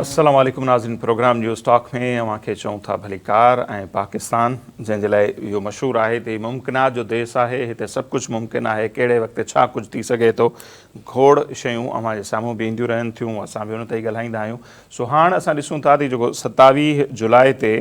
अस्सलाम वालेकुम नाज़रीन। प्रोग्राम न्यूज़ टॉक में अवांखे चऊं था भलीकार ऐं पाकिस्तान जंहिंजे लाइ इहो मशहूरु आहे त मुमकिनात जो देश आहे। हिते सभु कुझु मुमकिन आहे। कहिड़े वक़्तु छा कुझु थी सघे थो। खोड़ शयूं अव्हां जे साम्हूं बि ईंदियूं रहनि थियूं। असां बि उन ते ई ॻाल्हाईंदा आहियूं। सो हाणे असां ॾिसूं था त जेको 27 जुलाई ते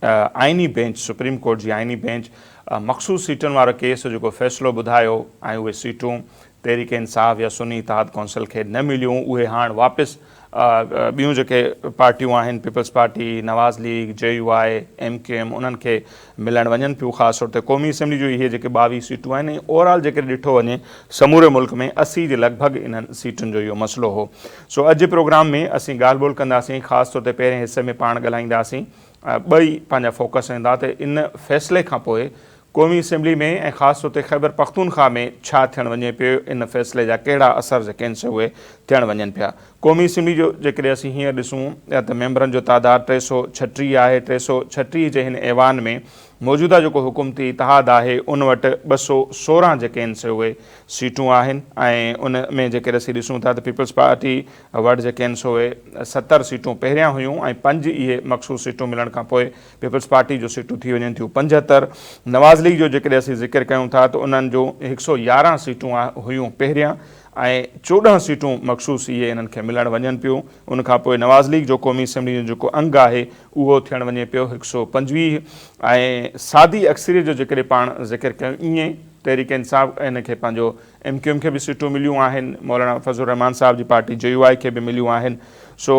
आइनी बेंच, सुप्रीम कोर्ट जी आइनी बेंच मख़सूस सीटुनि वारो केस जेको फ़ैसिलो ॿुधायो ऐं उहे सीटूं तहरीक इंसाफ़ या सुन्नी इत्तेहाद कौंसिल खे न मिलियूं, उहे हाणे वापसि ॿियूं जेके पार्टियूं आहिनि, पीपल्स पार्टी, नवाज़ लीग, JUI, MQM, उन्हनि खे मिलणु वञनि पियूं। ख़ासि तौर ते क़ौमी असैम्बली जो इहे जेके 22 सीटूं आहिनि, ओवरऑल जेके ॾिठो वञे समूरे मुल्क में 80 जे लॻभॻि इन्हनि सीटुनि जो इहो मसइलो हो। सो अॼु प्रोग्राम में असीं ॻाल्हि ॿोल कंदासीं। ख़ासि तौर ते पहिरें हिसे में पाण ॻाल्हाईंदासीं, ॿई पंहिंजा फोकस रहंदा त इन फ़ैसिले खां पोइ क़ौमी असैम्बली में ऐं ख़ासि तौर ते ख़ैबर पख्तूनख्वा में छा थियणु वञे पियो, इन फ़ैसिले जा कहिड़ा असर जेके आहिनि से उहे थियणु वञनि पिया। क़ौमी असैम्बली जो जेकॾहिं असीं हीअं ॾिसूं त मेंबरनि जो तादादु 336 आहे। 336 जे हिन ऐवान में मौजूदा जेको हुकूमती इतिहाद आहे उन वटि 216 जेके आहिनि से उहे सीटूं आहिनि ऐं उन में जेकर असीं ॾिसूं था त पीपल्स पार्टी वटि जेके आहिनि सो उहे 70 सीटूं पहिरियां हुयूं ऐं 5 इहे मख़सूस सीटूं मिलण खां पोइ पीपल्स पार्टी जो सीटूं थी वञनि थियूं 75। नवाज़ लीग जो जेकॾहिं असीं ज़िक्र कयूं था त उन्हनि जो 111 सीटूं हुयूं पहिरियां ऐं 14 सीटूं मख़सूस इहे इन्हनि खे मिलणु वञनि पियूं। उनखां पोइ नवाज़ लीग जो क़ौमी असैम्बली जो जेको अंग आहे उहो थियणु वञे पियो 125 ऐं सादी अक्सरियत जो जेकॾहिं पाण ज़िक्र कयूं ईअं तहरीक इंसाफ़ इन खे पंहिंजो MQM खे बि सीटूं मिलियूं आहिनि। मौलाना फज़लुर रहमान साहब जी पार्टी JUI खे बि मिलियूं आहिनि। सो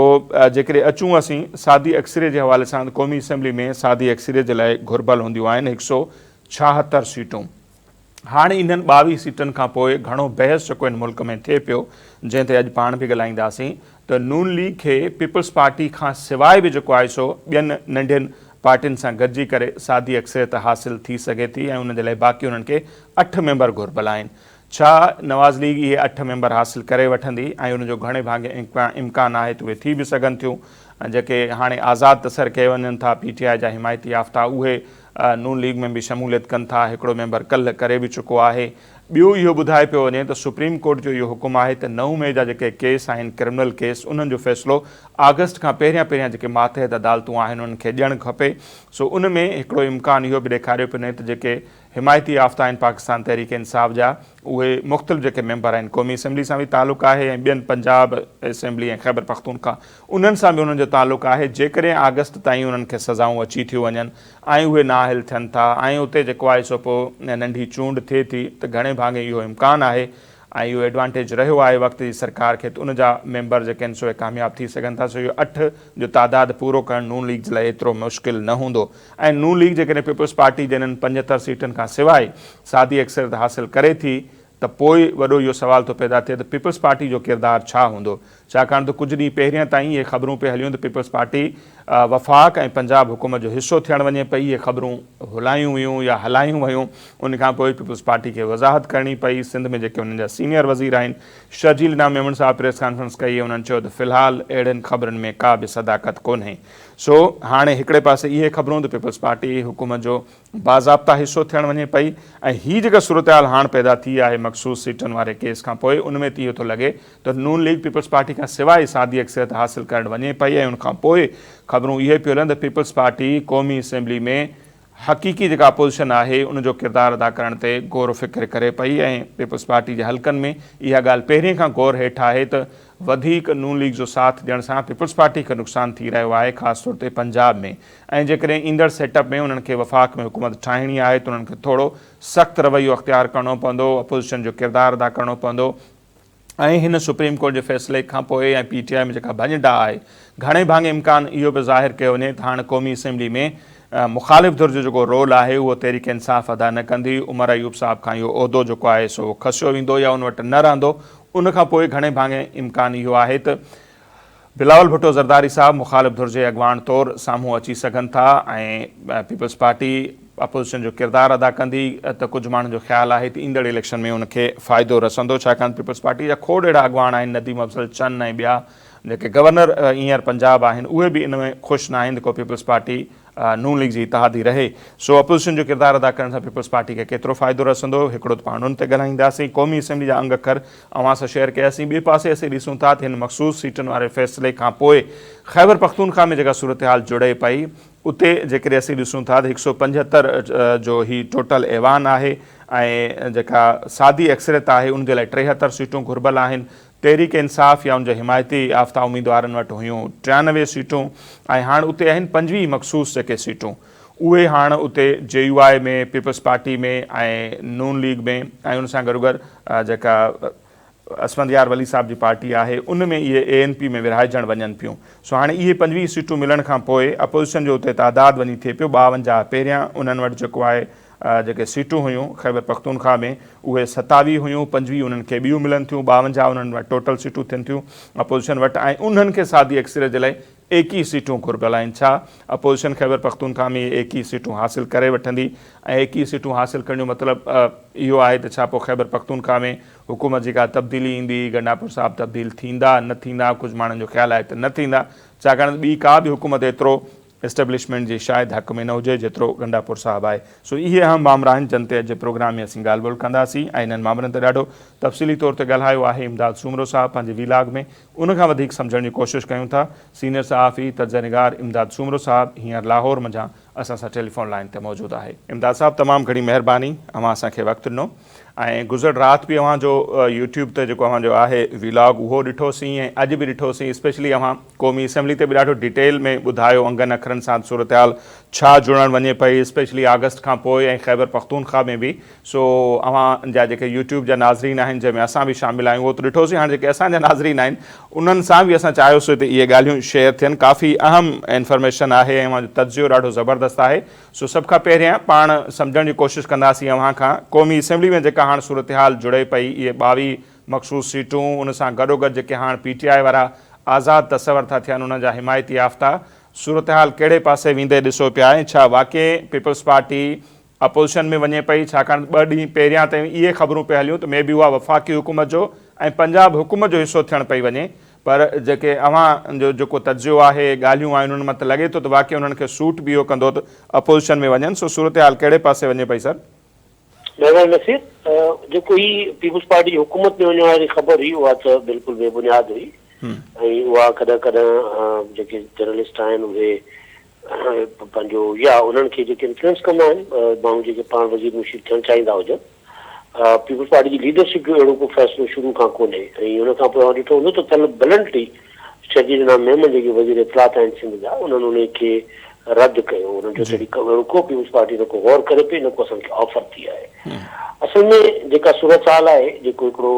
जेकॾहिं अचूं असीं सादी अक्सरियत जे हवाले सां क़ौमी असैम्बली में सादी अक्सरियत जे लाइ घुर्बल हूंदियूं आहिनि 176 सीटूं। हाणे इन्हनि 22 सीटनि खां पोइ घणो बहस जेको इन मुल्क में थिए पियो, जंहिं ते अॼु पाण बि ॻाल्हाईंदासीं त नून लीग खे पीपल्स पार्टी खां सवाइ बि जेको आहे सो ॿियनि नंढियुनि पार्टियुनि सां गॾिजी करे सादी अक्सरियत हासिलु थी सघे थी ऐं उन जे लाइ बाक़ी उन्हनि खे 8 मेंबर घुर्बल आहिनि। छा नवाज़ लीग इहे 8 मेंबर हासिलु करे वठंदी ऐं उनजो घणे भाङे इम्कान आहे त उहे थी बि सघनि थियूं। जेके हाणे आज़ादु तसर कए वञनि था PTI जा हिमायती याफ़्ता, उहे नून लीग में बि शमूलियत कनि था। हिकिड़ो मेंबर कल्ह करे बि चुको आहे। ॿियो इहो ॿुधाए पियो वञे त सुप्रीम कोर्ट जो इहो हुकुम आहे त 9 मई जा जेके केस आहिनि, क्रिमिनल केस, उन्हनि जो फ़ैसिलो अगस्त खां पहिरियां जेके मातहत अदालतूं आहिनि उन्हनि खे ॾियणु खपे। सो उन में हिकिड़ो इम्कान इहो बि ॾेखारियो पियो वञे त जेके हिमायती याफ़्ता आहिनि पाकिस्तान तहरीक इंसाफ़ जा, उहे मुख़्तलिफ़ जेके मेंबर आहिनि, क़ौमी असैम्बली सां बि तालुक़ु आहे ऐं ॿियनि पंजाब असैम्बली ऐं ख़ैबर पख्तूनख्वा उन्हनि सां बि उन्हनि जो तालुक़ु आहे। जेकॾहिं अगस्त ताईं उन्हनि खे सज़ाऊं अची थियूं वञनि ऐं उहे नाअहल थियनि था ऐं उते जेको आहे सो पोइ नंढी चूंड थिए थी त घणे भाङे इहो इम्कान आहे ऐं इहो एडवांटेज रहियो आहे वक़्त जी सरकार खे त उन जा मेंबर जेके आहिनि सो कामयाबु थी सघनि था। सो इहो 8 जो तादादु पूरो करणु नून लीग जे लाइ एतिरो मुश्किल न हूंदो ऐं नून लीग जेकॾहिं पीपल्स पार्टी जिन्हनि 75 सीटुनि खां सवाइ सादी अक्सरियत हासिलु करे थी त पोइ वॾो इहो सुवाल थो पैदा थिए त पीपल्स पार्टी जो किरदारु छा हूंदो। छाकाणि त कुझु ॾींहं पहिरियां ताईं इहे ख़बरूं पिए हलियूं त पीपल्स पार्टी वफ़ाक़ ऐं पंजाब हुकूमत जो हिसो थियणु वञे पई। इहे ख़बरूं हुलायूं वियूं या हलायूं वियूं। उनखां पोइ पीपल्स पार्टी खे वज़ाहत करणी पई। सिंध में जेके उन्हनि जा सीनियर वज़ीर आहिनि, शर्जील इनाम मेमन साहब प्रेस कॉन्फ्रेंस कई, उन्हनि चयो त फ़िलहालु अहिड़नि ख़बरुनि में का बि सदाकत कोन्हे। सो हाणे हिकिड़े पासे इहे ख़बरूं त पीपल्स पार्टी हुकूमत जो बाज़ाब्ता हिसो थियणु वञे पई ऐं हीअ जेका सूरत हाल हाणे पैदा थी आहे मख़सूस सीटुनि वारे केस खां पोइ, उन में त इहो थो लॻे त नून लीग पीपल्स पार्टी खां सवाइ सादी अक्सरियत हासिलु करणु वञे पई ऐं उनखां पोइ ख़बरूं इहे पियूं हलनि त पीपल्स पार्टी क़ौमी असैम्बली में हक़ीक़ी जेका अपोज़िशन आहे उनजो किरदारु अदा करण ते ग़ौर फ़िक्र करे पई ऐं पीपल्स पार्टी जे हलक़नि में इहा ॻाल्हि पहिरीं खां ग़ौर हेठि आहे त वधीक नून लीग जो साथ ॾियण सां पीपल्स पार्टी खे नुक़सानु थी रहियो आहे, ख़ासि तौर ते पंजाब में। ऐं जेकॾहिं ईंदड़ सेटअप में उन्हनि खे वफ़ाक़ में हुकूमत ठाहिणी आहे त उन्हनि खे थोरो सख़्तु रवैयो अख़्तियार करणो पवंदो, अपोज़िशन जो किरदारु अदा करणो पवंदो ऐं हिन सुप्रीम कोर्ट जे फ़ैसिले खां पोइ ऐं PTI में जेका भञ आहे, घणे भाङे इम्कान इहो बि ज़ाहिर कयो वञे त हाणे क़ौमी असैम्बली में मुख़ालिफ़ धुर जो जेको रोल आहे उहो तहरीक इंसाफ़ अदा न कंदी। उमर अयूब साहब खां इहो उहिदो जेको आहे सो खसियो वेंदो या उन वटि न रहंदो। उनखां पोइ घणे भाङे इम्कान इहो आहे त बिलावल भुट्टो ज़रदारी साहब मुख़ालिफ़ धुर जे अॻवान तौरु साम्हूं अची सघनि था ऐं पीपल्स पार्टी अपोज़िशन जो किरदारु अदा कंदी त कुझु माण्हुनि जो ख़्यालु आहे त ईंदड़ इलेक्शन में उनखे फ़ाइदो रसंदो। छाकाणि पीपल्स पार्टी जा खोड़ अहिड़ा अॻवान आहिनि, नदीम अफ़ज़ल चंद ऐं ॿिया जेके गवर्नर हींअर पंजाब आहिनि, उहे बि इन में ख़ुशि न आहिनि को पीपल्स पार्टी नून लीग जी इतिहादी रहे। सो अपोज़िशन जो किरदारु अदा करण सां पीपल्स पार्टी खे केतिरो फ़ाइदो रसंदो, हिकिड़ो त पाण उन ते ॻाल्हाईंदासीं। क़ौमी असेंबली जा अंग अखर अवां सां शेयर कयासीं। ॿिए पासे असीं ॾिसूं था त हिन मख़सूस सीटुनि वारे फ़ैसिले खां पोइ ख़ैबर पख्तूनख्वा में जेका सूरत हाल जुड़े पई, उते जेकॾहिं असीं ॾिसूं था त 175 जो ही टोटल ऐवान आहे ऐं जेका सादी अक्सरियत आहे उन जे लाइ 73 सीटूं घुर्बल आहिनि। तहरीक इंसाफ़ या उनजे हिमायती याफ़्ता उम्मीदवारनि वटि हुयूं 93 सीटूं ऐं हाणे उते आहिनि 25 मख़सूस जेके सीटूं, उहे हाणे उते JUI में, पीपल्स पार्टी में ऐं नून लीग में ऐं उन सां गॾोगॾु जेका असमत यार वली साहब जी पार्टी आहे उन में इहे ANP में विरहाइजण वञनि पियूं। सो हाणे इहे 25 सीटूं मिलण खां पोइ अपोज़िशन जो उते तादाद वञी थिए पियो 52। पहिरियां उन्हनि वटि जेको आहे जेके सीटूं हुयूं ख़ैबर पख्तूनख्वा में उहे 27 हुयूं, 25 उन्हनि खे ॿियूं मिलनि थियूं, 52 उन्हनि वटि टोटल सीटूं थियनि थियूं अपोज़िशन वटि ऐं उन्हनि खे सादी अक्सरियत जे लाइ 21 सीटूं घुर्बल आहिनि। छा अपोज़िशन ख़ैबर पख्तूनख्वा में 21 सीटूं हासिल करे वठंदी ऐं 21 सीटूं हासिल करण जो मतिलबु इहो आहे त छा पोइ ख़ैबर पख्तूनख्वा में हुकूमत जी का तब्दीली ईंदी, गंडापुर साहब तब्दील थींदा न थींदा, कुझु माण्हुनि जो ख़्यालु आहे त न थींदा, छाकाणि ॿी का बि हुकूमत एतिरो एस्टेब्लिशमेंट जी शायदि हक़ में न हुजे जेतिरो गंडापुर साहब आहे। सो इहे अहम मामला आहिनि जिन ते अॼु प्रोग्राम में असीं ॻाल्हि ॿोल कंदासीं ऐं इन्हनि मामलनि ते ॾाढो तफ़सीली तौर ते ॻाल्हायो आहे इमदाद सूमरो साहब पंहिंजे वीलाग में। उन खां वधीक सम्झण जी कोशिशि कयूं था। सीनियर सहाफ़ी तर्जनिगार इमदाद सूमरो साहब हींअर लाहौर मंझां असां सां टेलीफोन लाइन ते मौजूदु आहे। इमदाद साहब तमामु घणी महिरबानी, अवां असांखे वक़्तु ॾिनो ऐं गुज़र राति बि अव्हांजो यूट्यूब ते जेको अव्हांजो आहे वीलॉग उहो ॾिठोसीं ऐं अॼु बि ॾिठोसीं। स्पेशली अव्हां क़ौमी असेंबली ते बि ॾाढो डिटेल में ॿुधायो अंगनि अखरनि सां सूरत हाल छा जुड़णु वञे पई, स्पेशली अगस्त खां पोइ ऐं ख़ैबर पख्तूनख्वा में बि। सो अव्हां जा जेके यूट्यूब जा नाज़रीन आहिनि जंहिंमें असां बि शामिलु आहियूं उहो त ॾिठोसीं। हाणे जेके असांजा नाज़रीन आहिनि उन्हनि सां बि असां चाहियोसीं त इहे ॻाल्हियूं शेयर थियनि। काफ़ी अहम इंफॉर्मेशन आहे ऐं अव्हांजो तजियो ॾाढो ज़बरदस्त आहे। सो सभ खां पहिरियां पाण सम्झण जी कोशिशि कंदासीं अव्हां खां क़ौमी असेंबली में जेका हाणे सूरत हाल जुड़े पई, इहे 22 मख़सूस सीटूं, उन सां गॾोगॾु जेके हाणे PTI वारा आज़ादु तसवर था थियनि उन्हनि जा हिमायती याफ़्ता, सूरत हाल कहिड़े पासे वेंदे ॾिसो पिया ऐं छा वाक़ई पीपल्स पार्टी अपोज़िशन में वञे पई, छाकाणि 2 ॾींहं पहिरियां ताईं इहे ख़बरूं पिया हलियूं त मे बि उहा वफ़ाक़ी हुकूमत जो ऐं पंजाब हुकूमत जो हिसो थियणु पई वञे, पर जेके अव्हां जो जेको तजियो आहे ॻाल्हियूं आहिनि उन मां त लॻे थो त वाक़ई उन्हनि खे सूट बि इहो कंदो त अपोज़िशन में वञनि। सो सूरत हाल कहिड़े पासे वञे पई सर? महरबानी नसीर, जेको ही पीपल्स पार्टी हुकूमत में वञण वारी ख़बर हुई उहा त बिल्कुलु बेबुनियाद हुई ऐं उहा कॾहिं कॾहिं जेके जर्नलिस्ट आहिनि उहे पंहिंजो या उन्हनि खे जेके इन्फ्लुएंस कंदा आहिनि माण्हू जेके पाण वज़ीर मुशीर थियणु चाहींदा हुजनि, पीपल्स पार्टी जी लीडरशिप जो अहिड़ो को फ़ैसिलो शुरू खां कोन्हे ऐं हुन खां पोइ ॾिठो हूंदो त ब्लंटली शहीद इनाम मेमन जेके वज़ीर इत्तलात आहिनि सिंध जा उन्हनि उन खे रद्द कयो। उन्हनि जो तॾहिं को पीपल्स पार्टी न को गौर करे पई, न को असांखे ऑफर थी आहे। असल में जेका सूरत हाल आहे, जेको हिकिड़ो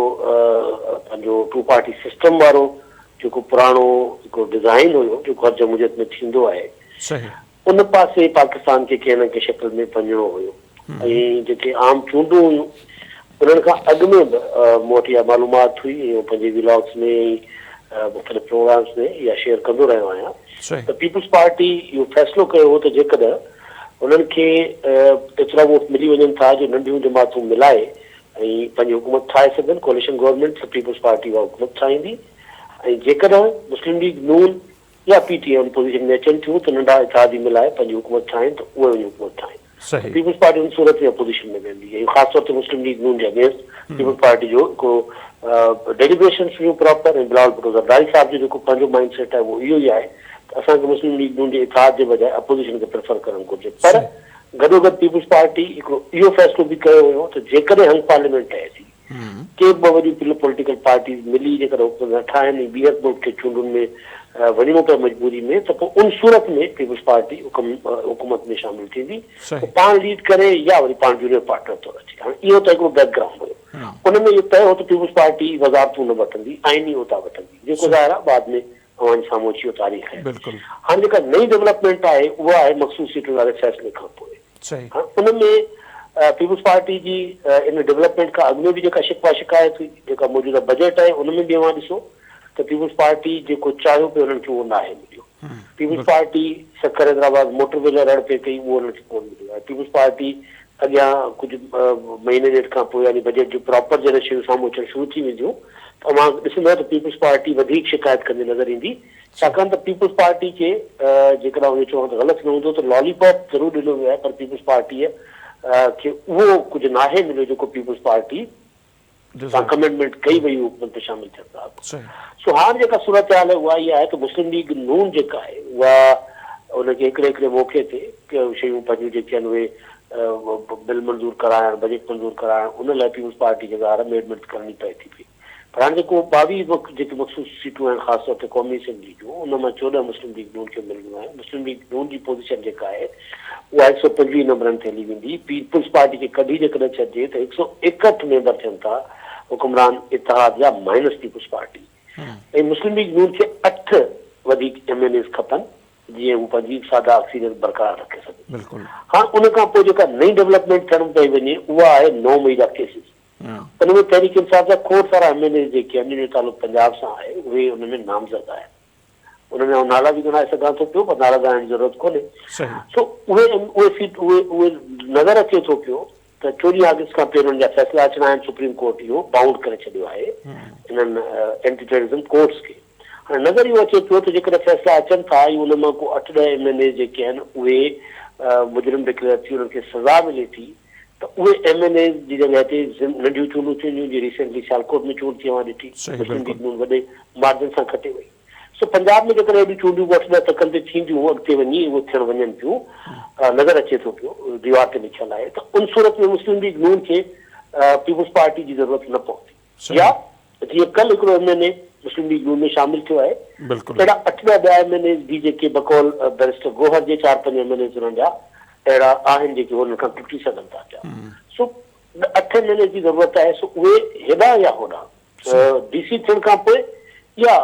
पंहिंजो 2 पार्टी सिस्टम वारो जेको पुराणो हिकिड़ो डिज़ाइन हुयो जेको हर जमहूरियत में थींदो आहे, उन पासे पाकिस्तान खे कंहिं न कंहिं शक्ल में वञिणो हुयो ऐं जेके आम चूंडूं हुयूं उन्हनि खां अॻु में बि मूं वटि इहा मालूमात हुई ऐं पंहिंजे व्लॉग्स में मुख़्तलिफ़ प्रोग्राम्स में इहा शेयर कंदो रहियो आहियां त पीपल्स पार्टी इहो फ़ैसिलो कयो हो त जेकॾहिं उन्हनि खे एतिरा वोट मिली वञनि था जो नंढियूं जमातूं मिलाए ऐं पंहिंजी हुकूमत ठाहे सघनि, कोalition गवर्नमेंट त पीपल्स पार्टी उहा हुकूमत ठाहींदी ऐं जेकॾहिं मुस्लिम लीग नून या PTI पोज़ीशन में अचनि थियूं त नंढा इतिहादी मिलाए पंहिंजी हुकूमत ठाहिनि त उहे वञी हुकूमत ठाहिनि। पीपल्स पार्टी उन सूरत में अपोज़िशन में वेंदी ऐं ख़ासि तौर ते मुस्लिम लीग नून जे अगेंस्ट पीपल्स पार्टी जो हिकिड़ो डेलिब्रेशन्स हुयूं प्रॉपर ऐं बिलावल भुट्टो ज़रदारी साहब जो जेको पंहिंजो माइंड सेट आहे उहो इहो ई आहे त असांखे मुस्लिम लीग नून जे इतिहाद जे बजाए अपोज़िशन खे प्रेफर करणु घुरिजे। पर गॾोगॾु पीपल्स पार्टी हिकिड़ो इहो फ़ैसिलो बि कयो हुयो त जेकॾहिं हंग पार्लियामेंट ठहे थी, के बि वॾियूं पोलिटिकल पार्टीज़ मिली जेकॾहिं हुकूमत ठाहिनि ऐं ॿीहर मुल्क खे चूंडुनि में वञिणो पियो मजबूरी में, त पोइ उन सूरत में पीपल्स पार्टी हुकूमत में शामिल थींदी, पाण लीड करे या वरी पाण जूनियर पार्टनर तौरु अचे। हाणे इहो त हिकिड़ो बैकग्राउंड हुयो, उन में इहो तय हो त पीपल्स पार्टी वज़ारतूं न वठंदी, आइनी उहिदा वठंदी, जेको ज़ाहिर आहे बाद में अव्हांजे साम्हूं अची वियो तारीख़ आहे। हाणे जेका नई डेवलपमेंट आहे उहा आहे मख़सूस सीटुनि वारे फ़ैसिले खां पोइ। उन में peoples party ji in development खां अॻु में बि जेका शिकवा शिकायत हुई, जेका मौजूदा बजट आहे उन में बि अव्हां ॾिसो त पीपल्स पार्टी जेको चाहियो पियो उन्हनि खे उहो नाहे मिलियो। पीपल्स पार्टी सखर हैदराबाद मोटरवे लाइ रड़ पे कई, उहो उन्हनि खे कोन मिलियो आहे। पीपल्स पार्टी अॻियां कुझु महीने ॾेढ खां पोइ यानी बजट जो प्रॉपर जॾहिं शयूं साम्हूं अचणु शुरू थी वेंदियूं त मां ॾिसंदो त पीपल्स पार्टी वधीक शिकायत कंदी नज़र ईंदी, छाकाणि त पीपल्स पार्टी खे जेकॾहिं उन चवण त ग़लति न हूंदो त लॉलीपॉप ज़रूरु ॾिनो वियो आहे, पर पीपल्स पार्टीअ खे उहो कुझु नाहे मिलियो जेको पीपल्स पार्टी सां कमिटमेंट कई वई हुकूमत में शामिल थियनि था। सो हाणे जेका सूरत हाल आहे उहा इहा आहे त मुस्लिम लीग नून जेका आहे उहा उनखे हिकिड़े हिकिड़े मौक़े ते शयूं पंहिंजूं जेके आहिनि उहे बिल मंज़ूर कराइण, बजट मंज़ूर कराइण, उन लाइ पीपल्स पार्टी खे अमेंडमेंट करणी पए थी पई। पर हाणे जेको 22 जेके मख़सूस सीटूं आहिनि ख़ासि तौर ते क़ौमी असेंबली जूं, उन मां 14 मुस्लिम लीग नून खे मिलणियूं आहिनि। मुस्लिम लीग नून जी पोज़ीशन जेका आहे उहा 125 नंबरनि ते हली वेंदी। पीपल्स पार्टी खे कढी जेकॾहिं छॾिजे त 161 मेंबर थियनि था हुकुमरान इतिहाद या माइनस पीपल्स पार्टी। ऐं मुस्लिम लीग नून खे 8 वधीक MNAs खपनि जीअं हू पंहिंजी सादा अक्सीरियत बरक़रार रखे सघे। हाणे उन खां पोइ जेका नई डेवलपमेंट थियण पई वञे उहा आहे 9 मई जा केसिस। उन में तहरीक इंसाफ़ जा खोड़ सारा MNAs जेके आहिनि जिन जो तालुक पंजाब सां आहे उहे उन में नामज़द आहिनि। उन में नाला बि ॻणाए सघां थो पियो, पर नाला ॻाइण जी ज़रूरत कोन्हे। सो उहे नज़र अचे थो पियो त 14 अगस्त खां पहिरियों उन्हनि जा फ़ैसिला अचणा आहिनि। सुप्रीम कोर्ट इहो बाउंड करे छॾियो आहे इन्हनि एंटी टेररिज़म कोर्ट्स खे। हाणे नज़र इहो अचे पियो त जेकॾहिं फ़ैसिला अचनि था, उन मां को 8-10 MNAs जेके आहिनि उहे मुजरिम डिक्लेयर थी, उन्हनि खे सज़ा मिले थी, त उहे MNAs जी जॻह ते नंढियूं चूंडूं थींदियूं जीअं रिसेंटली सियालकोट में चूंड थी ॾिठी, मुस्लिम लीग नून वॾे मार्जिन सां खटे वई। सो पंजाब में जेकॾहिं एॾियूं चूंडियूं 8-10 तकनि ते थींदियूं अॻिते वञी उहे थियण वञनि पियूं, नज़र अचे थो पियो दीवार ते लिखियल आहे, त उन सूरत में मुस्लिम लीग नून खे पीपल्स पार्टी जी ज़रूरत न पवंदी। या जीअं कल हिकिड़ो MNA मुस्लिम लीग नून में शामिल थियो आहे, अहिड़ा 8-10 ॿिया MNAs बि जेके बकौल बैरिस्टर गोहर जे 4-5 MNAs हुननि जा अहिड़ा आहिनि जेके हुन खां टुटी सघनि था पिया। सो 8 MNAs जी ज़रूरत आहे। सो उहे हेॾा या होॾा DC थियण खां पोइ या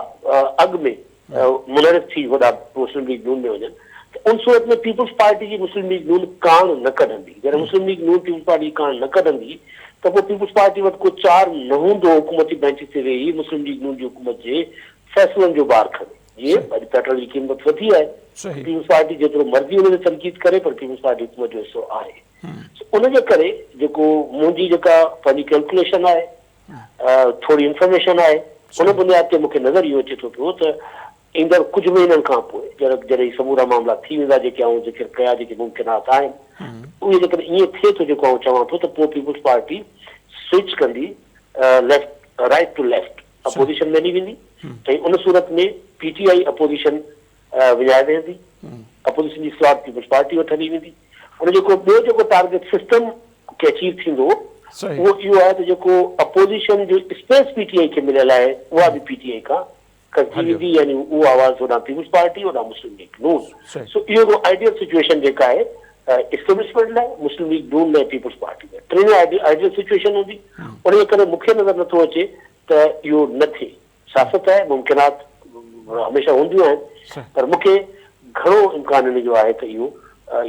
अॻु में मुनरिफ़ थी वॾा मुस्लिम लीग नून में वञनि, त उन सूरत में पीपल्स पार्टी जी मुस्लिम लीग नून कान न कढंदी। जॾहिं मुस्लिम लीग नून पीपल्स पार्टी कान न कढंदी त पोइ पीपल्स पार्टी वटि को चार न हूंदो हुकूमती बेंच ते वेही मुस्लिम लीग नून जी हुकूमत जे फ़ैसिलनि जो बार खणे। जीअं अॼु पेट्रोल जी क़ीमत वधी आहे, पीपल्स पार्टी जेतिरो मर्ज़ी हुन ते तनक़ीद करे, पर पीपल्स पार्टी हुकूमत जो हिसो आहे। उनजे करे जेको मुंहिंजी जेका पंहिंजी कैलकुलेशन आहे, थोरी इंफॉर्मेशन आहे, उन बुनियाद ते मूंखे नज़र इहो अचे थो पियो त ईंदड़ कुझु महीननि खां पोइ जॾहिं समूरा मामला थी वेंदा जेके आऊं ज़िक्र कया, जेके मुमकिनात आहिनि, उहे जेकॾहिं ईअं थिए थो जेको आऊं चवां थो, त पोइ पीपल्स पार्टी स्विच कंदी left right to left opposition में हली वेंदी। ऐं उन सूरत में PTI अपोजिशन विञाए वेंदी, अपोजिशन जी स्लॉट पीपल्स पार्टी वटि हली वेंदी। उन जेको ॿियो जेको टारगेट सिस्टम खे अचीव थींदो उहो इहो आहे त जेको अपोजिशन जो स्पेस PTI खे मिलियल आहे उहा बि PTI खां कटिजी वेंदी, यानी उहो आवाज़ होॾां पीपल्स पार्टी होॾां मुस्लिम लीग नून। सो इहो हिकिड़ो आइडियल सिचुएशन जेका आहे एस्टेब्लिशमेंट लाइ, मुस्लिम लीग नून लाइ, पीपल्स पार्टी लाइ, टिनि आइडियल सिचुएशन हूंदी। उनजे करे मूंखे नज़र नथो अचे त इहो न थिए। सियासत आहे, मुमकिनात हमेशह हूंदियूं आहिनि, पर मूंखे घणो इम्कान इन जो आहे त इहो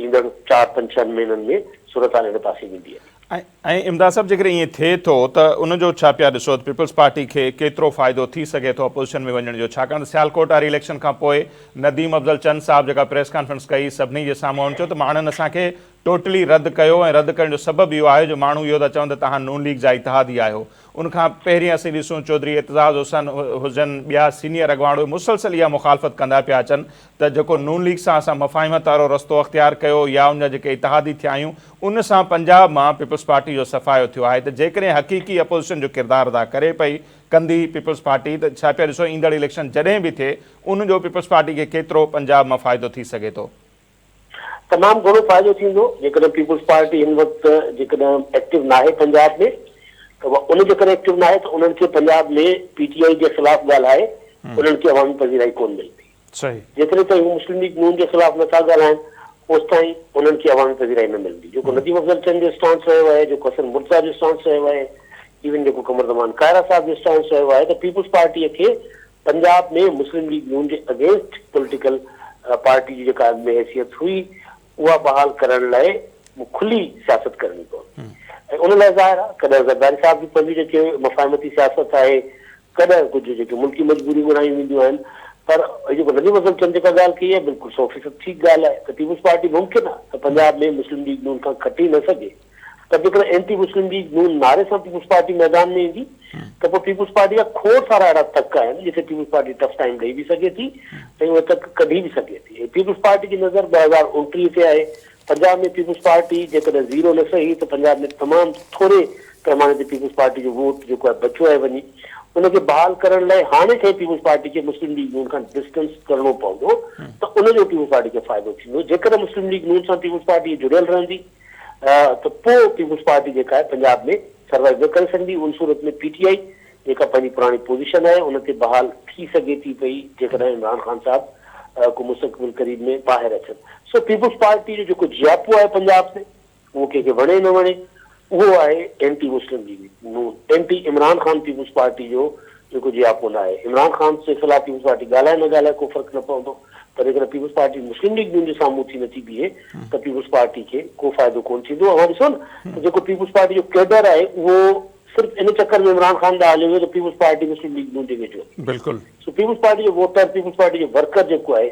ईंदड़ 4-5 महीननि में सूरत हाल हिन पासे वेंदी आहे। ऐं इमदाद साहब जेकॾहिं ईअं थिए थो त उनजो छा पिया ॾिसो त पीपल्स पार्टी खे केतिरो फ़ाइदो थी सघे थो अपोजिशन में वञण जो? छाकाणि त सियालकोट वारी इलेक्शन खां पोइ नदीम अफ़ज़ल चंद साहब जेका प्रेस कॉन्फ्रेंस कई, सभिनी जे साम्हूं चयो त माण्हुनि असांखे टोटली रद्द कयो, ऐं रद्द करण जो सबबु इहो आहे जो माण्हू इहो था चवनि त तव्हां नून लीग जा इतिहादी आहियो। उनखां पहिरीं असीं ॾिसूं चौधरी एतज़ाज़ हुसैन हुजनि, ॿिया सीनियर अॻवाणो मुसलसल इहा मुखालफ़त कंदा पिया अचनि त जेको नून लीग सां असां मफ़ाहिमत वारो रस्तो अख़्तियार कयो या उन जा जेके इतिहादी थिया आहियूं, उन सां पंजाब मां पीपल्स पार्टी जो सफ़ायो थियो आहे। त जेकॾहिं हक़ीक़ी अपोजिशन जो किरदारु अदा करे पई कंदी पीपल्स पार्टी, त छा पिया ॾिसो ईंदड़ इलेक्शन जॾहिं बि थिए उनजो पीपल्स पार्टी खे केतिरो पंजाब मां फ़ाइदो थी सघे थो? तमामु घणो फ़ाइदो थींदो जेकॾहिं पीपल्स पार्टी हिन वक़्तु जेकॾहिं एक्टिव नाहे पंजाब में, त उन जे करे एक्टिव नाहे त उन्हनि खे पंजाब में PTI जे ख़िलाफ़ ॻाल्हाए उन्हनि खे अवामी पज़ीराई कोन मिलंदी। जेतिरे ताईं हू मुस्लिम लीग नून जे ख़िलाफ़ नथा ॻाल्हाइनि ओसि ताईं उन्हनि खे अवामी पज़ीराई न मिलंदी। जेको नदीम अफ़ज़ल चंद जो स्टांस रहियो आहे, जेको हसन मुर्तज़ा जो स्टांस रहियो आहे, इवन जेको कमर ज़मान कायरा साहब जो स्टांस रहियो आहे, त पीपल्स पार्टीअ खे पंजाब में मुस्लिम लीग नून जे अगेंस्ट पॉलिटिकल पार्टी जी जेका में हैसियत हुई उहा बहाल करण लाइ खुली सियासत करणी पवंदी। ऐं उन लाइ ज़ाहिर आहे कॾहिं ज़रदारी साहब जी पंहिंजी जेके मफ़ाहिमती सियासत आहे, कॾहिं कुझु जेके मुल्की मजबूरियूं ॻणायूं वेंदियूं आहिनि, पर जेको नदीम अफ़ज़ल चंद जेका ॻाल्हि कई आहे बिल्कुलु 100% ठीक ॻाल्हि आहे त पीपल्स पार्टी मुमकिन आहे त पंजाब में मुस्लिम लीग नून खां खटी न सघे, पर जेकर एंटी मुस्लिम लीग नून नारे से पीपुल्स पार्टी मैदान में ईंदी तो पोइ पीपुल्स पार्टी जा खोड़ सारा अहिड़ा तक आहिनि जिथे पीपुल्स पार्टी टफ टाइम ॾेई बि सघे थी ऐं उहे तक कढी बि सघे थी। पीपुल्स पार्टी जी नज़र 2029 ते आहे। पंजाब में पीपुल्स पार्टी जेकॾहिं ज़ीरो न सही तो पंजाब में तमामु थोरे पैमाने ते पीपुल्स पार्टी जो वोट जेको आहे बचियो आहे वञी उनखे बहाल करण लाइ हाणे खे पीपुल्स पार्टी खे मुस्लिम लीग नून खां डिस्टेंस करणो पवंदो त उनजो पीपुल्स पार्टी खे फ़ाइदो थींदो। जेकर मुस्लिम लीग नून सां पीपुल्स पार्टी जुड़ियल रहंदी त पोइ पीपुल्स पार्टी जेका आहे पंजाब में सर्वाइव न करे सघंदी। उन सूरत में पीटीआई जेका पंहिंजी पुराणी पोज़ीशन आहे उन ते बहाल थी सघे थी पई जेकॾहिं इमरान ख़ान साहिबु को मुस्तक़बिल करीब में ॿाहिरि अचनि। सो पीपुल्स पार्टी जो जेको जियापो आहे पंजाब में उहो कंहिंखे वणे न वणे उहो आहे एंटी मुस्लिम लीग नून, एंटी इमरान ख़ान पीपुल्स पार्टी जो जेको जियापो न आहे। इमरान ख़ान जे ख़िलाफ़ पीपुल्स पार्टी ॻाल्हाए न ॻाल्हाए को फ़र्क़ु न पवंदो, पर जेकर पीपुल्स पार्टी मुस्लिम लीग नून जे साम्हूं थी नथी बीहे त पीपुल्स पार्टी खे को फ़ाइदो कोन थींदो। अवां ॾिसो न त जेको पीपुल्स पार्टी जो कैडर आहे उहो सिर्फ़ु इन चक्कर में इमरान ख़ान ॾांहुं हलियो त पीपुल्स पार्टी मुस्लिम लीग नून जे वेझो। बिल्कुलु। सो पीपुल्स पार्टी जो वोटर, पीपुल्स पार्टी जो वर्कर जेको आहे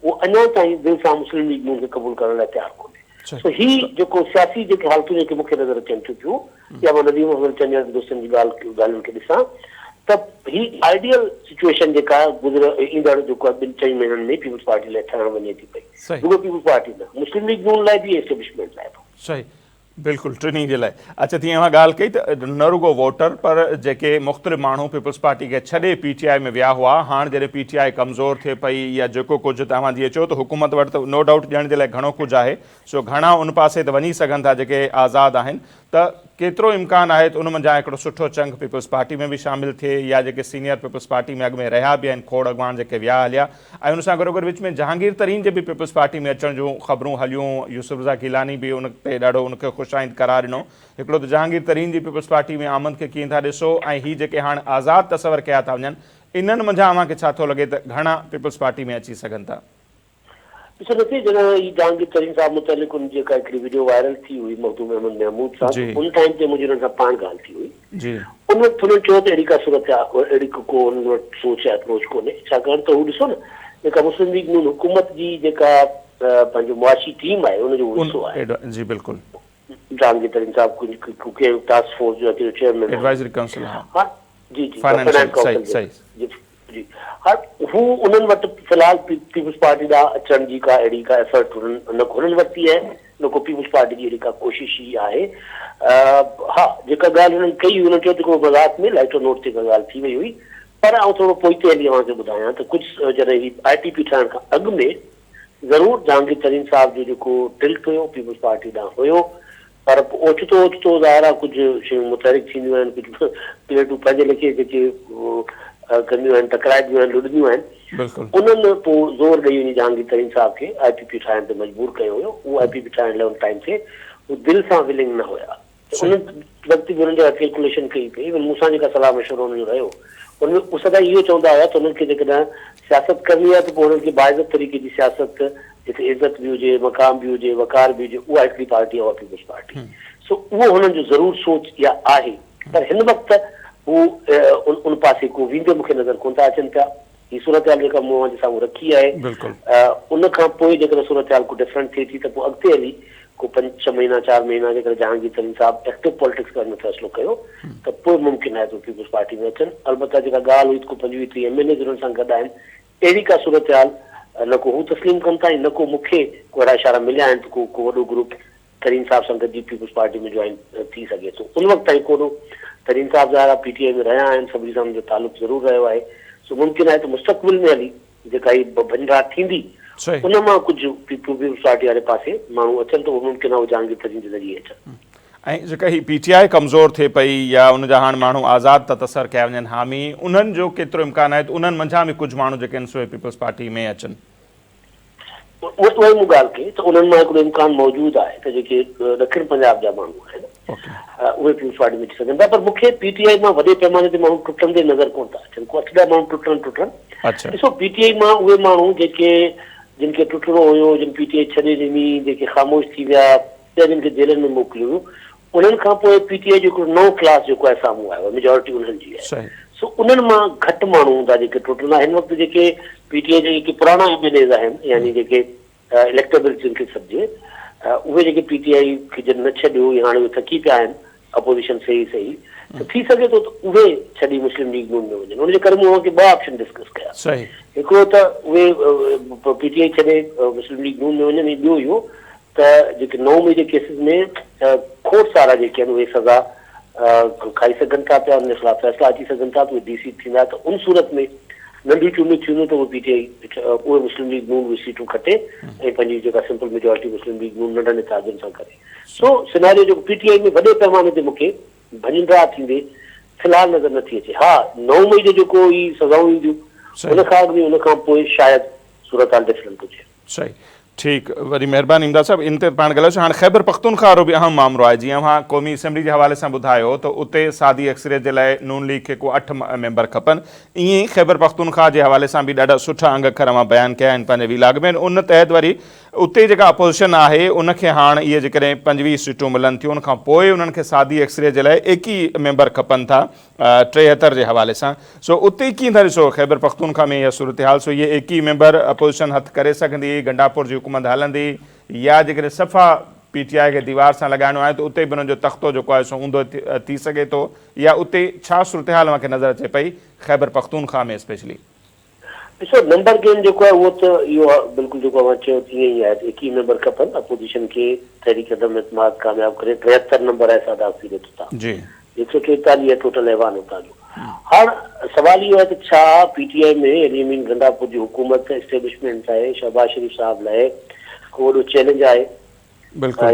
उहो अञा ताईं दिलि सां मुस्लिम लीग नून खे क़बूल करण लाइ तयारु कोन्हे। सो ही जेको सियासी जेके हालतूं जेके मूंखे नज़र अचनि थियूं या मां नदीम अहमद चंद दोस्तनि जी ॻाल्हियुनि खे ॾिसां त ही आइडियल सिचुएशन जेका ईंदड़ जेको आहे 2-4 महीननि में पीपुल्स पार्टी लाइ ठहण वञे थी पई। रुगो पीपुल्स पार्टी न, मुस्लिम लीग नून लाइ बि एस्टेब्लिशमेंट लाइ बि। सही, बिल्कुलु टिनी जे लाइ। अच्छा, तीअं मां ॻाल्हि कई त न रुगो वोटर पर जेके मुख़्तलिफ़ माण्हू पीपुल्स पार्टी खे छॾे पीटीआई में विया हुआ, हाणे जॾहिं पीटीआई कमज़ोर थिए पई या जेको कुझु तव्हां जीअं चयो त हुकूमत वटि त नो डाउट ॾियण जे लाइ घणो कुझु आहे, सो घणा उन पासे त वञी सघनि था जेके आज़ादु आहिनि, त केतिरो इम्कानु आहे त उन मंझां हिकिड़ो सुठो चंग पीपुल्स पार्टी में बि शामिलु थिए या जेके सीनियर पीपुल्स पार्टी में अॻु में रहिया बि आहिनि खोड़ अॻवान जेके विया हलिया, ऐं उन सां गॾोगॾु विच में जहांगीर तरीन जे बि पीपुल्स पार्टी में अचण जूं ख़बरूं हलियूं। यूसुफ रज़ा गिलानी बि उन ते ॾाढो उनखे ख़ुशाइंद करार ॾिनो। हिकिड़ो त जहांगीर तरीन जी पीपुल्स पार्टी में आमद खे कीअं था ॾिसो ऐं हीअ जेके हाणे आज़ादु तसवर कया था वञनि इन्हनि मंझां अव्हांखे छा थो लॻे त घणा पीपुल्स पार्टी में अची सघनि था? ॾिसो नथी जॾहिं ही जहांगीर तरीन साहिब मुतलिक़ उन जेका हिकिड़ी वीडियो वायरल थी हुई मखदूम अहमद महमूद सां, उन टाइम ते मुंहिंजी हुननि सां पाण ॻाल्हि थी हुई। उन वक़्तु हुननि चयो त अहिड़ी का सूरत अहिड़ी को हुननि वटि सोच या अप्रोच कोन्हे, छाकाणि त हू ॾिसो न जेका मुस्लिम लीग नून हुकूमत जी जेका पंहिंजो मुआशी टीम आहे उनजो हिसो आहे। जी बिल्कुलु। जहांगीर तरीन साहिब के टास्क फोर्स जो चेयरमैन एडवाइजरी काउंसिल। हाँ जी जी, फाइनेंस काउंसिल जी। हाँ, हू उन्हनि वटि फ़िलहाल पीपुल्स पार्टी ॾांहुं अचण जी का अहिड़ी का एफर्ट हुननि वरिती आहे, न को पीपुल्स पार्टी जी अहिड़ी का कोशिश ई आहे। हा, जेका ॻाल्हि हुननि कई हुननि चयो त को मज़ाक़ में लाइटो नोट ते का ॻाल्हि थी वई हुई, पर आउं थोरो पोइते हली अव्हांखे ॿुधायां त कुझु जॾहिं ही ITP ठहण खां अॻु में ज़रूरु जहांगीर तरीन साहिब जो जेको टिल्ट हुयो पीपुल्स पार्टी ॾांहुं हुयो, पर ओचितो ओचितो ज़ाहिर आहे कुझु शयूं मुतहरिक थींदियूं आहिनि, कुझु प्लेटूं पंहिंजे लेखे जेके कंदियूं आहिनि, टकराइदियूं आहिनि, लुॾंदियूं आहिनि। उन्हनि पोइ ज़ोर ॾेई वञी जहांगीर तरीन साहिब खे IPP ठाहिण ते मजबूर कयो हुयो। उहो IPP ठाहिण लाइ उन टाइम ते हू दिलि सां विलिंग न हुया। उन वक़्तु बि हुननि जा कैलकुलेशन कई पई, मूंसां जेका सलाह मशवरो हुनजो रहियो उनमें उहो सदा इहो चवंदा हुया त उन्हनि खे जेकॾहिं सियासत करणी आहे त पोइ हुननि खे बाइज़त तरीक़े जी सियासत जिथे इज़त बि हुजे, मक़ाम बि हुजे, वक़ार बि हुजे, उहा हिकिड़ी पार्टी आहे पीपुल्स पार्टी। सो उहो हुननि जो ज़रूरु सोच इहा आहे, पर हिन वक़्तु हू उन पासे को वेंदे मूंखे नज़र कोन था अचनि पिया। ही सूरत हाल जेका मूं जे साम्हूं रखी आहे, उन खां पोइ जेकॾहिं सूरत हाल को डिफरेंट थिए थी त पोइ अॻिते हली को 5-6 महीना 4 महीना जेकर जहांगीर तरीन साहिब एक्टिव पॉलिटिक्स करण जो फ़ैसिलो कयो त पोइ मुमकिन आहे त पीपुल्स पार्टी में अचनि। अलबत्ता जेका ॻाल्हि हुई को 25-30 MLA हुननि सां गॾु आहिनि, अहिड़ी का सूरत हाल न को हू तस्लीम कनि था, न को मूंखे को अहिड़ा इशारा मिलिया आहिनि त को वॾो ग्रुप तरीन साहिब सां गॾिजी पीपुल्स पार्टी में जॉइन थी सघे थो। उन वक़्तु ताईं कोन्हो तरीन साहिब ज़ाहिर PTI में रहिया आहिनि, सभिनी सां मुंहिंजो तालुक़ु ज़रूरु रहियो आहे। सो मुमकिन आहे त मुस्तक़बिल में हली जेका ही भंडार थींदी उन मां कुझु पीपुल्स पार्टी वारे पासे माण्हू अचनि त मुमकिन आहे जहांगीर तरीन जे ज़रिए अचनि। ऐं जेका ही PTI कमज़ोर थिए पई या उन जा हाणे माण्हू आज़ादु था तसर कया वञनि हामी, उन्हनि जो केतिरो इम्कानु आहे त उन्हनि मंझां बि कुझु माण्हू जेके आहिनि सो पीपुल्स पार्टी में अचनि? उहा मूं ॻाल्हि कई त उन्हनि मां हिकिड़ो इम्कानु मौजूदु आहे त जेके ॾखिण पंजाब जा माण्हू आहिनि उहे पीपुल्स पार्टी में अची सघनि था, पर मूंखे PTI मां वॾे पैमाने ते माण्हू टुटंदे नज़र कोन था अचनि। को 8-10 माण्हू टुटनि। ॾिसो PTI मां उहे माण्हू जेके जिन खे टुटणो हुयो, जिन PTI छॾे ॾिनी, जेके ख़ामोश थी विया या जिन खे जेलनि में मोकिलियो, उन्हनि खां पोइ PTI जो हिकिड़ो नओं क्लास जेको आहे साम्हूं आयो, मेजॉरिटी उन्हनि जी आहे। सो उन्हनि मां घटि माण्हू हूंदा जेके टुटंदा। हिन वक़्तु जेके PTI जा जेके पुराणा MLAs आहिनि, यानी जेके इलेक्टेबल जिनखे सॾिजे, उहे जेके PTI खे जन न छॾियो या हाणे उहे थकी पिया आहिनि अपोज़िशन सही त थी सघे थो त उहे छॾी मुस्लिम लीग नून में वञनि। उनजे करे मूं उनखे 2 ऑप्शन डिस्कस कया। सही हिकिड़ो त उहे PTI छॾे मुस्लिम लीग नून में वञनि, ऐं ॿियो इहो त जेके 9 मई जे केसिस में खोड़ सारा जेके आहिनि उहे सज़ा खाई सघनि था पिया, उन ख़िलाफ़ फ़ैसिला अची सघनि था त उहे DC थींदा। त उन सूरत में नंढी चूंडियूं थींदियूं त उहे PTI उहे मुस्लिम लीग नून उहे सीटूं खटे ऐं पंहिंजी जेका सिंपल मेजॉरिटी मुस्लिम लीग नून नंढनि इतादनि सां करे। सो सिनारियो जेको PTI में वॾे पैमाने ते मूंखे भञंडरा थींदे फ़िलहाल नज़र नथी अचे। हा, 9 मई जो जेको ई सज़ाऊं ईंदियूं उन खां पोइ शायदि सूरत हाल डिफरेंट हुजे। सही, ठीक, वरी महिरबानी इमदाद साहब। इन ते पाण ॻाल्हायोसीं। हाणे ख़ैबर पख्तूनख्वा वारो बि अहम मामिलो आहे। जीअं अव्हां क़ौमी असेंबली जे हवाले सां ॿुधायो त उते सादी अक्सरियत जे लाइ नून लीग खे को 8 मेंबर खपनि। ईअं ई ख़ैबर पख्तूनख्वा जे हवाले सां बि ॾाढा सुठा अंग अखर मां बयानु कया आहिनि पंहिंजे विलाग में। उन तहत वरी उते जेका अपोज़िशन आहे उनखे हाणे इहे जेकॾहिं 25 सीटूं मिलनि थियूं, उनखां पोइ उन्हनि खे सादी अक्सरियत जे लाइ 21 मेंबर खपनि था 73 जे हवाले सां। सो उते कीअं था ॾिसो ख़ैबर पख्तूनख्वा में इहा सूरत हाल? सो इहे 21 मेंबर अपोज़िशन हथु करे सघंदी, गंडापुर जी हुकूमत हलंदी, या जेकॾहिं सफ़ा PTI खे दीवार सां लॻाइणो आहे त उते बि उन्हनि जो तख़्तो जेको आहे सो ऊंधो थी सघे थो, या उते छा सूरत हाल मूंखे नज़र अचे पई ख़ैबर पख्तूनख्वा में स्पेशली? ॾिसो, नंबर गेम जेको आहे उहो त इहो बिल्कुलु जेको अव्हां चयो तीअं ई आहे। 21 मेंबर खपनि अपोज़िशन खे तहरीक अदम इत्माद कामयाबु करे। 73 नंबर आहे सादा अक्सरियत उतां जी, 144 टोटल ऐवान उतां जो। हाणे सुवाल इहो आहे त छा PTI में अली अमीन गंडापुर जी हुकूमत एस्टेब्लिशमेंट लाइ, शहबाज शरीफ़ साहब लाइ को वॾो चैलेंज आहे?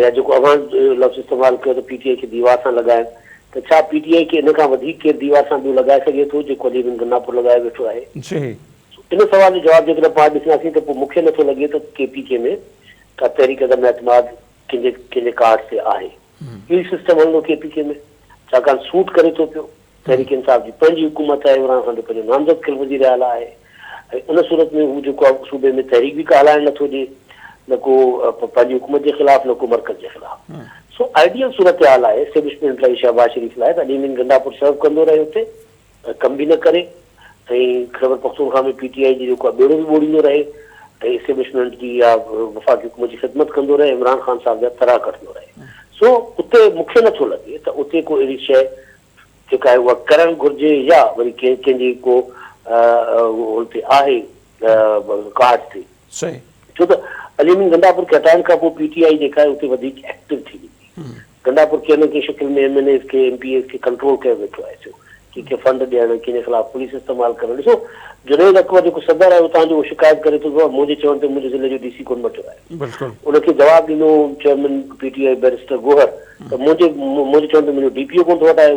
या जेको अव्हां लफ़्ज़ इस्तेमालु कयो त PTI खे दीवार सां लॻाइनि, त छा PTI खे इन खां वधीक केरु दीवार सां ॿियो लॻाए सघे थो जेको अली अमीन गंडापुर लॻाए वेठो आहे? इन सवाल जो जवाबु जेकॾहिं पाण ॾिसंदासीं त पोइ मूंखे नथो लॻे त KPK में का तहरीक अदम एतमाद कंहिंजे कार्ड ते आहे। इहो सिस्टम हलंदो KPK में, छाकाणि सूट करे थो पियो। तहरीक इंसाफ़ जी पंहिंजी हुकूमत आहे, इमरान ख़ान जो पंहिंजो नामज़द ख़िल वज़ीर आला आहे, ऐं उन सूरत में हू जेको आहे सूबे में तहरीक बि हलाइणु नथो ॾिए, न को पंहिंजी हुकूमत जे ख़िलाफ़, न को मर्कज़ जे ख़िलाफ़। सो आइडियल सूरत हाल आहे एस्टेब्लिशमेंट लाइ, शहबाज शरीफ़ लाइ, त अली अमीन गंडापुर सर्व कंदो रहे हुते, कम बि न करे, ऐं ख़ैबर पख्तूनख्वा में PTI जी जेको आहे बेड़ो बि ॿोड़ींदो रहे, ऐं एस्टेब्लिशमेंट जी या वफ़ाक़ी हुकूमत जी ख़िदमत कंदो रहे, इमरान ख़ान साहब जा तरा कटंदो रहे। सो उते मूंखे नथो लॻे त उते को अहिड़ी शइ जेका आहे उहा करणु घुरिजे, या वरी कंहिंजी को हुते आहे कार्ड ते। छो त अली अमीन गंडापुर खे हटाइण खां पोइ PTI जेका आहे उते वधीक एक्टिव थी वेंदी। गंडापुर कंहिं न कंहिं शिकिल में MNAs खे MPAs खे कंट्रोल कयो वेठो आहे। कंहिंखे फंड ॾियणु, कंहिंजे ख़िलाफ़ पुलिस इस्तेमालु करणु। ॾिसो, जुनैद अकबर जेको सदर आहे उतां जो उहो शिकायत करे थो, मुंहिंजे चवण ते मुंहिंजे ज़िले जो DC कोन मटियो आहे। उनखे जवाबु ॾिनो चेयरमैन PTI बैरिस्टर गोहर त मुंहिंजे चवण ते मुंहिंजो DPO कोन थो हटाए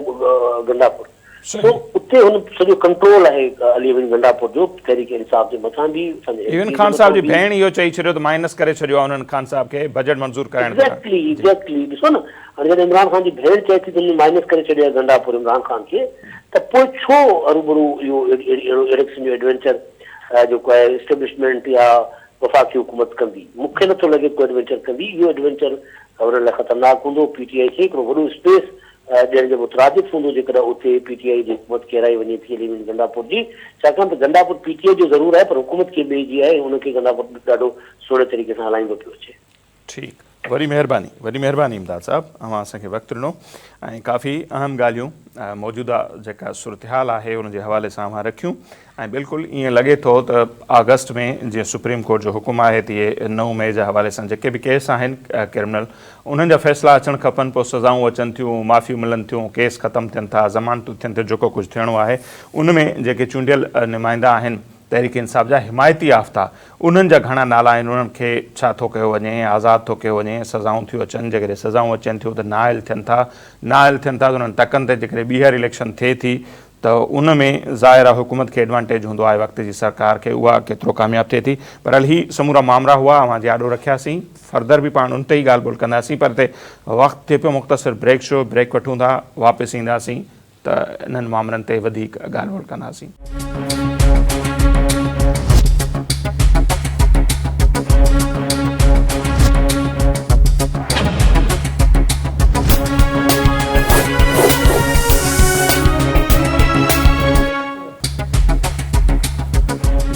गंडापुर। तो उते हुन सॼो कंट्रोल आहे अली अमीन गंडापुर जो तहरीक इंसाफ़ जे मथां बि। इवन खान साहब जी भेण इहो चई छॾियो त माइनस करे छॾियो आहे उन्हनि खान साहब खे बजट मंज़ूर कराइण। एग्ज़ैक्टली ॾिसो न, हाणे जॾहिं इमरान ख़ान जी भेण चए थी त हुन माइनस करे छॾियो आहे गंडापुर इमरान ख़ान खे, त पोइ छो अरूबरू इहो अहिड़े क़िस्म जो एडवेंचर जेको आहे एस्टेब्लिशमेंट या वफ़ाक़ी हुकूमत कंदी? मूंखे नथो लॻे को एडवेंचर कंदी। इहो एडवेंचर हुन लाइ ख़तरनाक हूंदो। PTI खे हिकिड़ो वॾो स्पेस ॾियण जो मुतरादिफ़ हूंदो जेकॾहिं उते PTI जी हुकूमत किराई वञे थी अली अमीन गंडापुर जी, छाकाणि त गंडापुर PTI जो ज़रूरु आहे पर हुकूमत खे ॿिए जी आहे, हुनखे गंडापुर ॾाढो सुहिणे तरीक़े सां हलाईंदो पियो अचे। ठीकु, वरी महिरबानी इमदाद साहब, अव्हां असांखे वक़्तु ॾिनो ऐं काफ़ी अहम ॻाल्हियूं मौजूदा जेका सूरत हाल आहे उनजे हवाले सां अव्हां रखियूं। ऐं बिल्कुलु ईअं लॻे थो त अगस्त में जीअं सुप्रीम कोर्ट जो हुकुम आहे त इहे 9 मई जे हवाले सां जेके बि केस आहिनि क्रिमिनल, उन्हनि जा फ़ैसिला अचणु खपनि, पोइ सज़ाऊं अचनि थियूं, माफ़ियूं मिलनि थियूं, केस ख़तमु थियनि था, ज़मानतूं थियनि थियूं, जेको कुझु थियणो आहे उनमें जेके चूंडियल नुमाइंदा आहिनि तहरीक इंसाफ़ जा हिमायती याफ़्ता, उन्हनि जा घणा नाला आहिनि, उन्हनि खे छा थो कयो वञे, आज़ादु थो कयो वञे, सज़ाऊं थियूं अचनि। जेकॾहिं सज़ाऊं अचनि थियूं त नाइल थियनि था त उन्हनि टकनि ते जेकॾहिं ॿीहर इलेक्शन थिए थी त उन में ज़ाहिर आहे हुकूमत खे एडवांटेज हूंदो आहे, वक़्त जी सरकार खे, उहा केतिरो कामयाबु थिए थी। पर हल ही समूरा मामला हुआ, अव्हां जे आॾो रखियासीं, फर्दर बि पाण उन ते ई ॻाल्हि ॿोल कंदासीं, पर हिते वक़्तु थिए पियो मुख़्तसिर ब्रेक वठूं था, वापसि ईंदासीं त इन्हनि मामलनि ते वधीक ॻाल्हि ॿोल कंदासीं।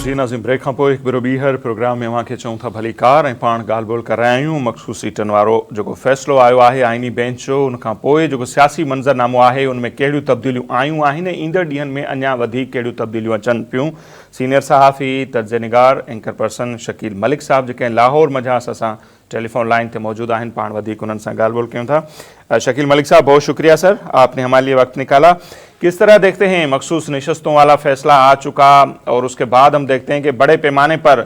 जी नाज़िम, ब्रेक खां पोइ हिकु भेरो ॿीहर प्रोग्राम में अव्हांखे चऊं था भली कार ऐं पाण ॻाल्हि ॿोल कर रहिया आहियूं मख़सूस सीटनि वारो जेको फ़ैसिलो आयो आहे आइनी बेंच जो, उनखां पोइ जेको सियासी मंज़रनामो आहे उन में कहिड़ियूं तब्दीलियूं आयूं आहिनि, ईंदड़ ॾींहंनि में अञा वधीक कहिड़ियूं तब्दीलियूं अचनि पियूं। सीनियर सहाफ़ी, तर्जनिगार, एंकर पर्सन शकील मलिक साहब जेके लाहौर मझां असां टेलीफोन लाइन पे मौजूद हैं, पाण वधीक उन्हनि सां ॻाल्हि ॿोल कयूं था। शकील मलिक साहब, बहुत शुक्रिया सर, आपने हमारे लिए वक्त निकाला। किस तरह देखते हैं मखसूस नशस्तों वाला फैसला आ चुका और उसके बाद हम देखते हैं कि बड़े पैमाने पर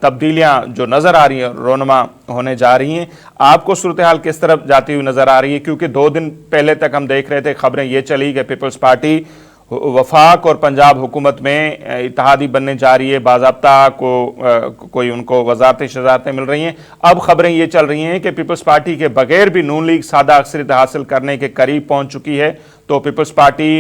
तब्दीलियां जो नज़र आ रही हैं रोनमा होने जा रही हैं, आपको सूरत हाल किस तरफ जाती हुई नज़र आ रही है? क्योंकि 2 दिन पहले तक हम देख रहे थे, खबरें ये चली कि पीपल्स पार्टी वफाक और पंजाब हुकूमत में इत्तेहादी बनने जा रही है, बाज़ाब्ता कोई उनको वजारतें शजारतें मिल रही हैं। अब खबरें ये चल रही हैं कि पीपल्स पार्टी के बगैर भी नून लीग सादा अक्सरियत हासिल करने के करीब पहुंच चुकी है, तो पीपल्स पार्टी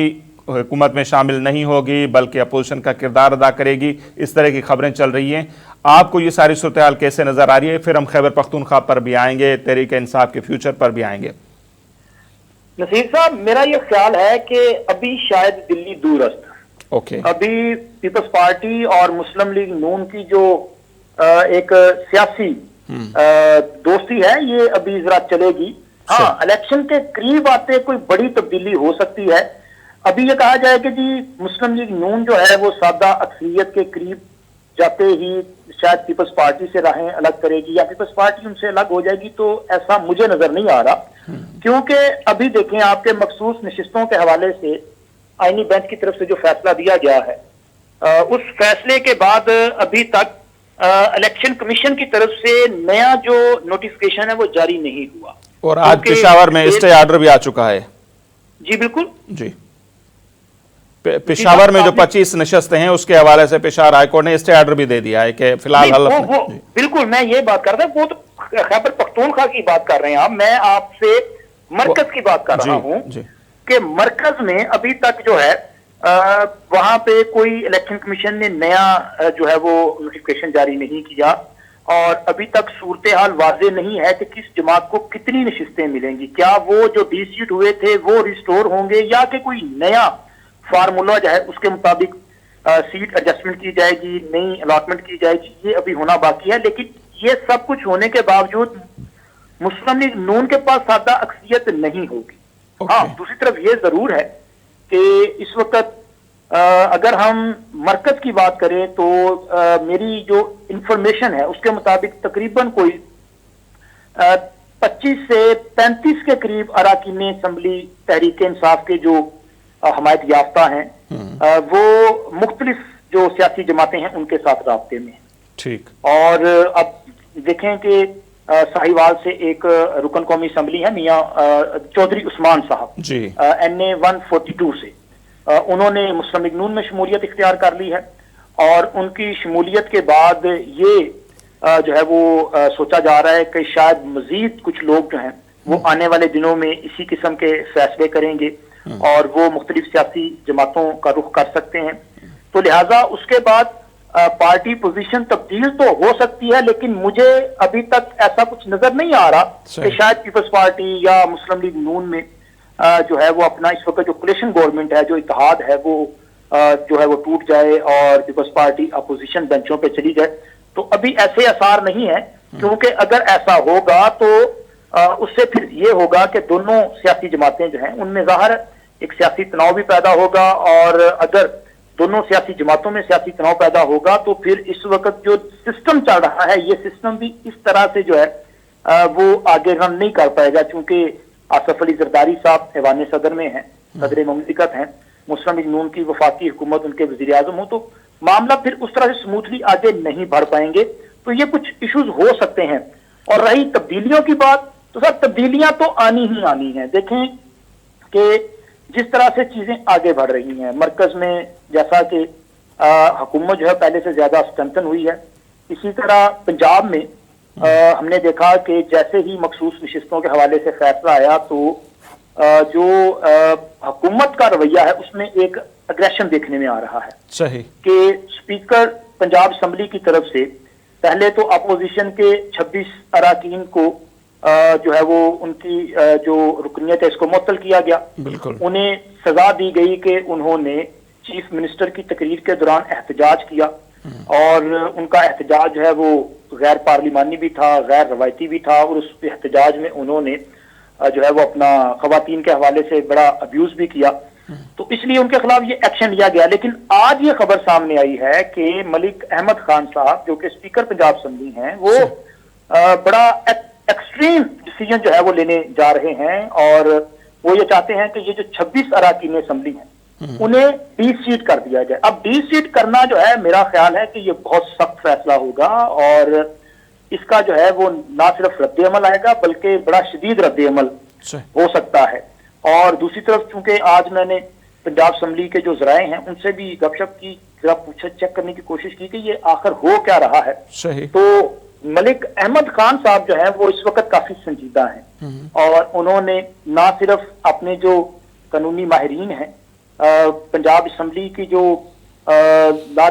हुकूमत में शामिल नहीं होगी बल्कि अपोजिशन का किरदार अदा करेगी, इस तरह की खबरें चल रही हैं। आपको ये सारी सूरत हाल कैसे नज़र आ रही है? फिर हम खैबर पख्तूनख्वा पर भी आएंगे, तहरीक इंसाफ के फ्यूचर पर भी आएंगे। नसीर साहब, मेरा ये ख्याल है कि अभी शायद दिल्ली दूरस्त ओके अभी पीपल्स पार्टी और मुस्लिम लीग नून की जो एक सियासी दोस्ती है, ये अभी जरा चलेगी। हाँ, इलेक्शन के करीब आते कोई बड़ी तब्दीली हो सकती है। अभी ये कहा जाए कि जी मुस्लिम लीग नून जो है वो सादा अक्सरियत के करीब जाते ही शायद पीपल्स पार्टी से राहें अलग करेगी या पीपल्स पार्टी उनसे अलग हो जाएगी, तो ऐसा मुझे नजर नहीं आ रहा। क्योंकि अभी देखें, आपके मखसूस नशिस्तों के हवाले से आईनी बेंच की तरफ से जो फैसला दिया गया है, उस फैसले के बाद अभी तक इलेक्शन कमीशन की तरफ से नया जो नोटिफिकेशन है वो जारी नहीं हुआ। और आज पेशावर में स्टे ऑर्डर भी आ चुका है। जी बिल्कुल जी, पेशावर में जो 25 नशस्तें हैं उसके हवाले से पेशावर हाईकोर्ट ने स्टे ऑर्डर भी दे दिया है कि फिलहाल बिल्कुल मैं ये बात कर रहा हूँ, वो तो खैबर पख्तूनख्वा की बात कर रहे हैं आप, मैं आपसे मरकज की बात कर रहा हूँ कि मरकज में अभी तक जो है वहां पे कोई इलेक्शन कमीशन ने नया जो है वो नोटिफिकेशन जारी नहीं किया और अभी तक सूरत हाल वाजे नहीं है कि किस जमात को कितनी नशिस्तें मिलेंगी। क्या वो जो 20 सीट हुए थे वो रिस्टोर होंगे या कि कोई नया फार्मूला जो है उसके मुताबिक सीट एडजस्टमेंट की जाएगी, नई अलॉटमेंट की जाएगी, ये अभी होना बाकी है। लेकिन ये सब कुछ होने के बावजूद मुस्लिम लीग नून के पास सादा अक्सरियत नहीं होगी। हाँ, दूसरी तरफ ये जरूर है कि इस वक्त अगर हम मरकज की बात करें तो मेरी जो इंफॉर्मेशन है उसके मुताबिक तकरीबन कोई 25 से 35 के करीब अरकान असम्बली तहरीक इंसाफ के जो हमायत याफ्ता हैं, वो मुख्तलिफ जो सियासी जमातें हैं उनके साथ राब्ते में। ठीक। और अब देखें कि साहिवाल से एक रुकन कौमी असम्बली है मियां चौधरी उस्मान साहब जी, NA 142 से उन्होंने मुस्लिम लीग नून में शमूलियत इख्तियार कर ली है और उनकी शमूलियत के बाद ये जो है वो सोचा जा रहा है कि शायद मजीद कुछ लोग जो हैं वो आने वाले दिनों में इसी किस्म के फैसले करेंगे और वो मुख्तलिफ सियासी जमातों का रुख कर सकते हैं। तो लिहाजा उसके बाद पार्टी पोजीशन तब्दील तो हो सकती है, लेकिन मुझे अभी तक ऐसा कुछ नजर नहीं आ रहा कि शायद पीपल्स पार्टी या मुस्लिम लीग नून में जो है वो अपना इस वक्त जो कोलिशन गवर्नमेंट है, जो इत्तेहाद है, वो जो है वो टूट जाए और पीपल्स पार्टी अपोजिशन बेंचों पे चली जाए। तो अभी ऐसे आसार नहीं है, क्योंकि अगर ऐसा होगा तो उससे फिर ये होगा कि दोनों सियासी जमातें जो हैं उनमें ज़ाहिर एक सियासी तनाव भी पैदा होगा और अगर दोनों सियासी जमातों में सियासी तनाव पैदा होगा तो फिर इस वक्त जो सिस्टम चल रहा है ये सिस्टम भी इस तरह से जो है वो आगे रन नहीं कर पाएगा, क्योंकि आसफ अली जरदारी साहब ऐवान सदर में हैं, सदर मुमलिकत हैं, मुस्लिम लीग नून की वफाकी हुकूमत उनके वजीर आजम हो, तो मामला फिर उस तरह से स्मूथली आगे नहीं बढ़ पाएंगे। तो ये कुछ इश्यूज हो सकते हैं। और रही तब्दीलियों की बात, तो सर तब्दीलियां तो आनी ही आनी है। देखें कि जिस तरह से चीजें आगे बढ़ रही हैं मरकज में, जैसा कि हुकूमत जो है पहले से ज्यादा स्ट्रेंथन हुई है, इसी तरह पंजाब में हमने देखा कि जैसे ही मखसूस नशिस्तों के हवाले से फैसला आया तो जो हुकूमत का रवैया है उसमें एक अग्रेशन देखने में आ रहा है। सही कि स्पीकर पंजाब असम्बली की तरफ से पहले तो अपोजिशन के 26 अरकान को जो है वो उनकी जो रुकनियत है इसको मुअत्तल किया गया। बिल्कुल। उन्हें सजा दी गई कि उन्होंने चीफ मिनिस्टर की तकरीर के दौरान एहतजाज किया और उनका एहतजाज जो है वो गैर पार्लिमानी भी था, गैर रवायती भी था, और उस एहतजाज में उन्होंने जो है वो अपना खवातीन के हवाले से बड़ा अब्यूज भी किया, तो इसलिए उनके खिलाफ ये एक्शन लिया गया। लेकिन आज ये खबर सामने आई है कि मलिक अहमद खान साहब जो कि स्पीकर पंजाब असेंबली हैं, वो बड़ा एक्सट्रीम डिसीजन जो है वो लेने जा रहे हैं, और वो ये चाहते हैं कि ये जो 26 अराकीन असेंबली हैं उन्हें डीसीट कर दिया जाए। अब डीसीट करना जो है, मेरा ख्याल है कि ये बहुत सख्त फैसला होगा, और इसका जो है वो ना सिर्फ रद्द अमल आएगा बल्कि बड़ा शदीद रद्द अमल हो सकता है। और दूसरी तरफ चूंकि आज मैंने पंजाब असेंबली के जो जराए हैं उनसे भी गपशप की, जरा पूछा चेक करने की कोशिश की कि ये आखिर हो क्या रहा है। सही। तो मलिक अहमद खान साहब जो है वो इस वक्त काफी संजीदा हैं, और उन्होंने ना सिर्फ अपने जो कानूनी माहिरीन हैं पंजाब असेंबली की जो लॉ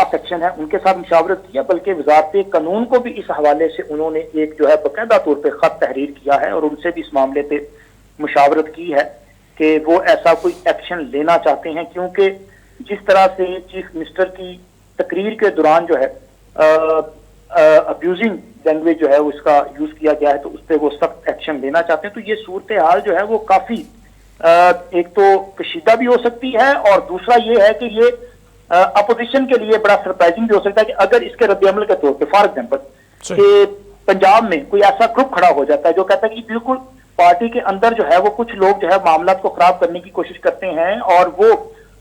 सेक्शन है उनके साथ मुशावरत किया, बल्कि वजारत कानून को भी इस हवाले से उन्होंने एक जो है बाकायदा तौर पर खत तहरीर किया है, और उनसे भी इस मामले पे मुशावरत की है कि वो ऐसा कोई एक्शन लेना चाहते हैं, क्योंकि जिस तरह से चीफ मिनिस्टर की तकरीर के दौरान जो है अब्यूजिंग लैंग्वेज जो है उसका यूज किया गया है, तो उस पर वो सख्त एक्शन लेना चाहते हैं। तो ये सूरत हाल जो है वो काफी एक तो कशीदा भी हो सकती है, और दूसरा ये है कि ये अपोजिशन के लिए बड़ा सरप्राइजिंग भी हो सकता है कि अगर इसके रद्द-ए-अमल के तौर पे फॉर एग्जाम्पल कि पंजाब में कोई ऐसा ग्रुप खड़ा हो जाता है जो कहता है कि बिल्कुल पार्टी के अंदर जो है वो कुछ लोग जो है मामला को खराब करने की कोशिश करते हैं, और वो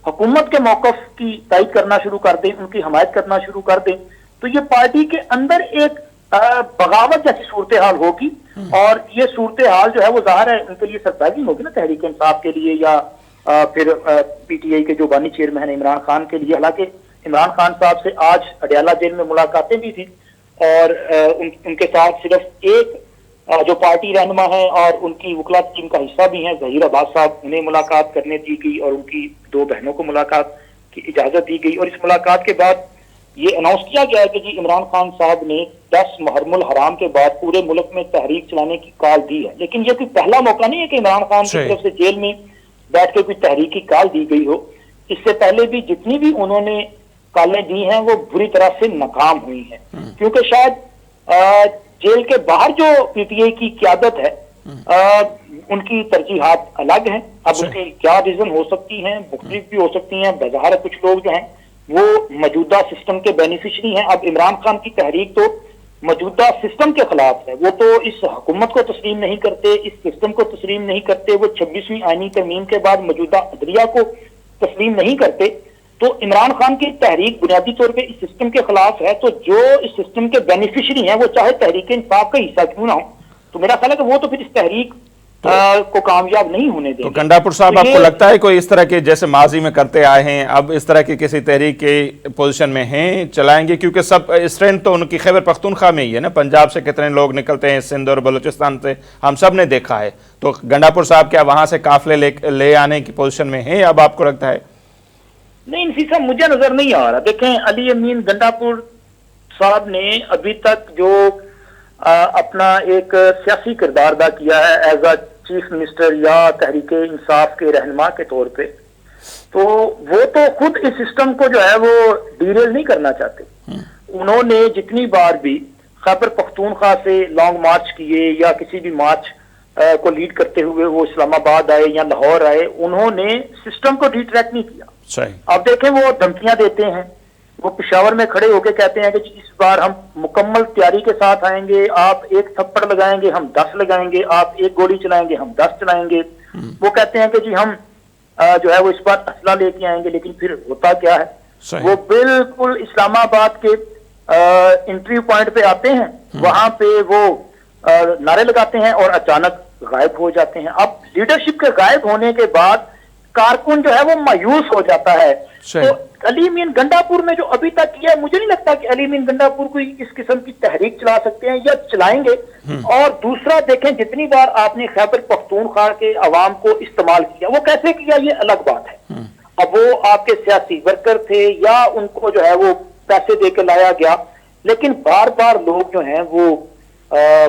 हुकूमत के मौकफ की तायद करना शुरू कर दें, उनकी हमायत करना शुरू कर दें, तो ये पार्टी के अंदर एक बगावत जैसी सूरत हाल होगी, और ये सूरत हाल जो है वो जाहिर है उनके लिए सरप्राइजिंग होगी ना, तहरीक इंसाफ के लिए या फिर पीटीआई के जो बानी चेयरमैन है इमरान खान के लिए। हालांकि इमरान खान साहब से आज अडयाला जेल में मुलाकातें भी थी, और उनके साथ सिर्फ एक जो पार्टी रहनुमा है और उनकी वकला टीम का हिस्सा भी हैं जहीर अब्बास साहब, उन्हें मुलाकात करने दी गई, और उनकी 2 बहनों को मुलाकात की इजाजत दी गई। और इस मुलाकात के बाद ये अनाउंस किया गया है कि जी इमरान खान साहब ने 10 मुहर्रमुल हराम के बाद पूरे मुल्क में तहरीक चलाने की कॉल दी है। लेकिन ये कोई पहला मौका नहीं है कि इमरान खान की तरफ से जेल में बैठ के कोई तहरीक की कॉल दी गई हो। इससे पहले भी जितनी भी उन्होंने कॉलें दी हैं वो बुरी तरह से नाकाम हुई हैं, क्योंकि शायद जेल के बाहर जो पीटीआई की क्यादत है उनकी तरजीहात अलग हैं। अब उनकी क्या रीजन हो सकती हैं, मुख्तलिफ भी हो सकती हैं। बाजार कुछ लोग जो हैं वो मौजूदा सिस्टम के बेनिफिशरी हैं। अब इमरान खान की तहरीक तो मौजूदा सिस्टम के खिलाफ है, वो तो इस हुकूमत को तस्लीम नहीं करते, इस सिस्टम को तस्लीम नहीं करते, वो 26वीं आईनी तरमीम के बाद मौजूदा अदलिया को तस्लीम नहीं करते। तो इमरान खान की तहरीक बुनियादी तौर पे इस सिस्टम के खिलाफ है, तो जो इस सिस्टम के बेनिफिशरी हैं वो चाहे तहरीक इंसाफ का हिस्सा क्यों ना हो, तो मेरा ख्याल है कि वो तो फिर इस तहरीक को कामयाब नहीं होने देंगे। तो गंडापुर साहब, आपको लगता है कोई इस तरह के जैसे माजी में करते आए हैं अब इस तरह की किसी तहरीक के पोजीशन में हैं, चलाएंगे? क्योंकि सब स्ट्रेंथ तो उनकी खैबर पख्तूनख्वा में ही है ना, पंजाब से कितने लोग निकलते हैं, सिंध और बलूचिस्तान से हम सब ने देखा है। तो गंडापुर साहब क्या वहां से काफिले ले आने की पोजीशन में है अब आपको लगता है? नहीं नसीर साहब, मुझे नजर नहीं आ रहा। देखें, अली अमीन गंडापुर साहब ने अभी तक जो अपना एक सियासी किरदार अदा किया है एज अ चीफ मिनिस्टर या तहरीक इंसाफ के रहनुमा के तौर पे, तो वो तो खुद इस सिस्टम को जो है वो डीरेल नहीं करना चाहते। उन्होंने जितनी बार भी खैबर पख्तूनख्वा से लॉन्ग मार्च किए या किसी भी मार्च को लीड करते हुए वो इस्लामाबाद आए या लाहौर आए, उन्होंने सिस्टम को डिट्रैक्ट नहीं किया। अब देखें, वो धमकियां देते हैं, वो पेशावर में खड़े होकर कहते हैं कि इस बार हम मुकम्मल तैयारी के साथ आएंगे, आप 1 थप्पड़ लगाएंगे हम 10 लगाएंगे, आप 1 गोली चलाएंगे हम 10 चलाएंगे। वो कहते हैं कि जी हम जो है वो इस बार असला लेके आएंगे, लेकिन फिर होता क्या है, वो बिल्कुल इस्लामाबाद के इंटरव्यू पॉइंट पे आते हैं, वहां पे वो नारे लगाते हैं और अचानक गायब हो जाते हैं। अब लीडरशिप के गायब होने के बाद कारकुन जो है वो मायूस हो जाता है। तो अली अमीन गंडापुर में जो अभी तक किया, मुझे नहीं लगता कि अली अमीन गंडापुर कोई इस किस्म की तहरीक चला सकते हैं या चलाएंगे। और दूसरा देखें, जितनी बार आपने खैबर पख्तूनख्वा के अवाम को इस्तेमाल किया, वो कैसे किया ये अलग बात है। अब वो आपके सियासी वर्कर थे या उनको जो है वो पैसे दे के लाया गया, लेकिन बार बार लोग जो हैं वो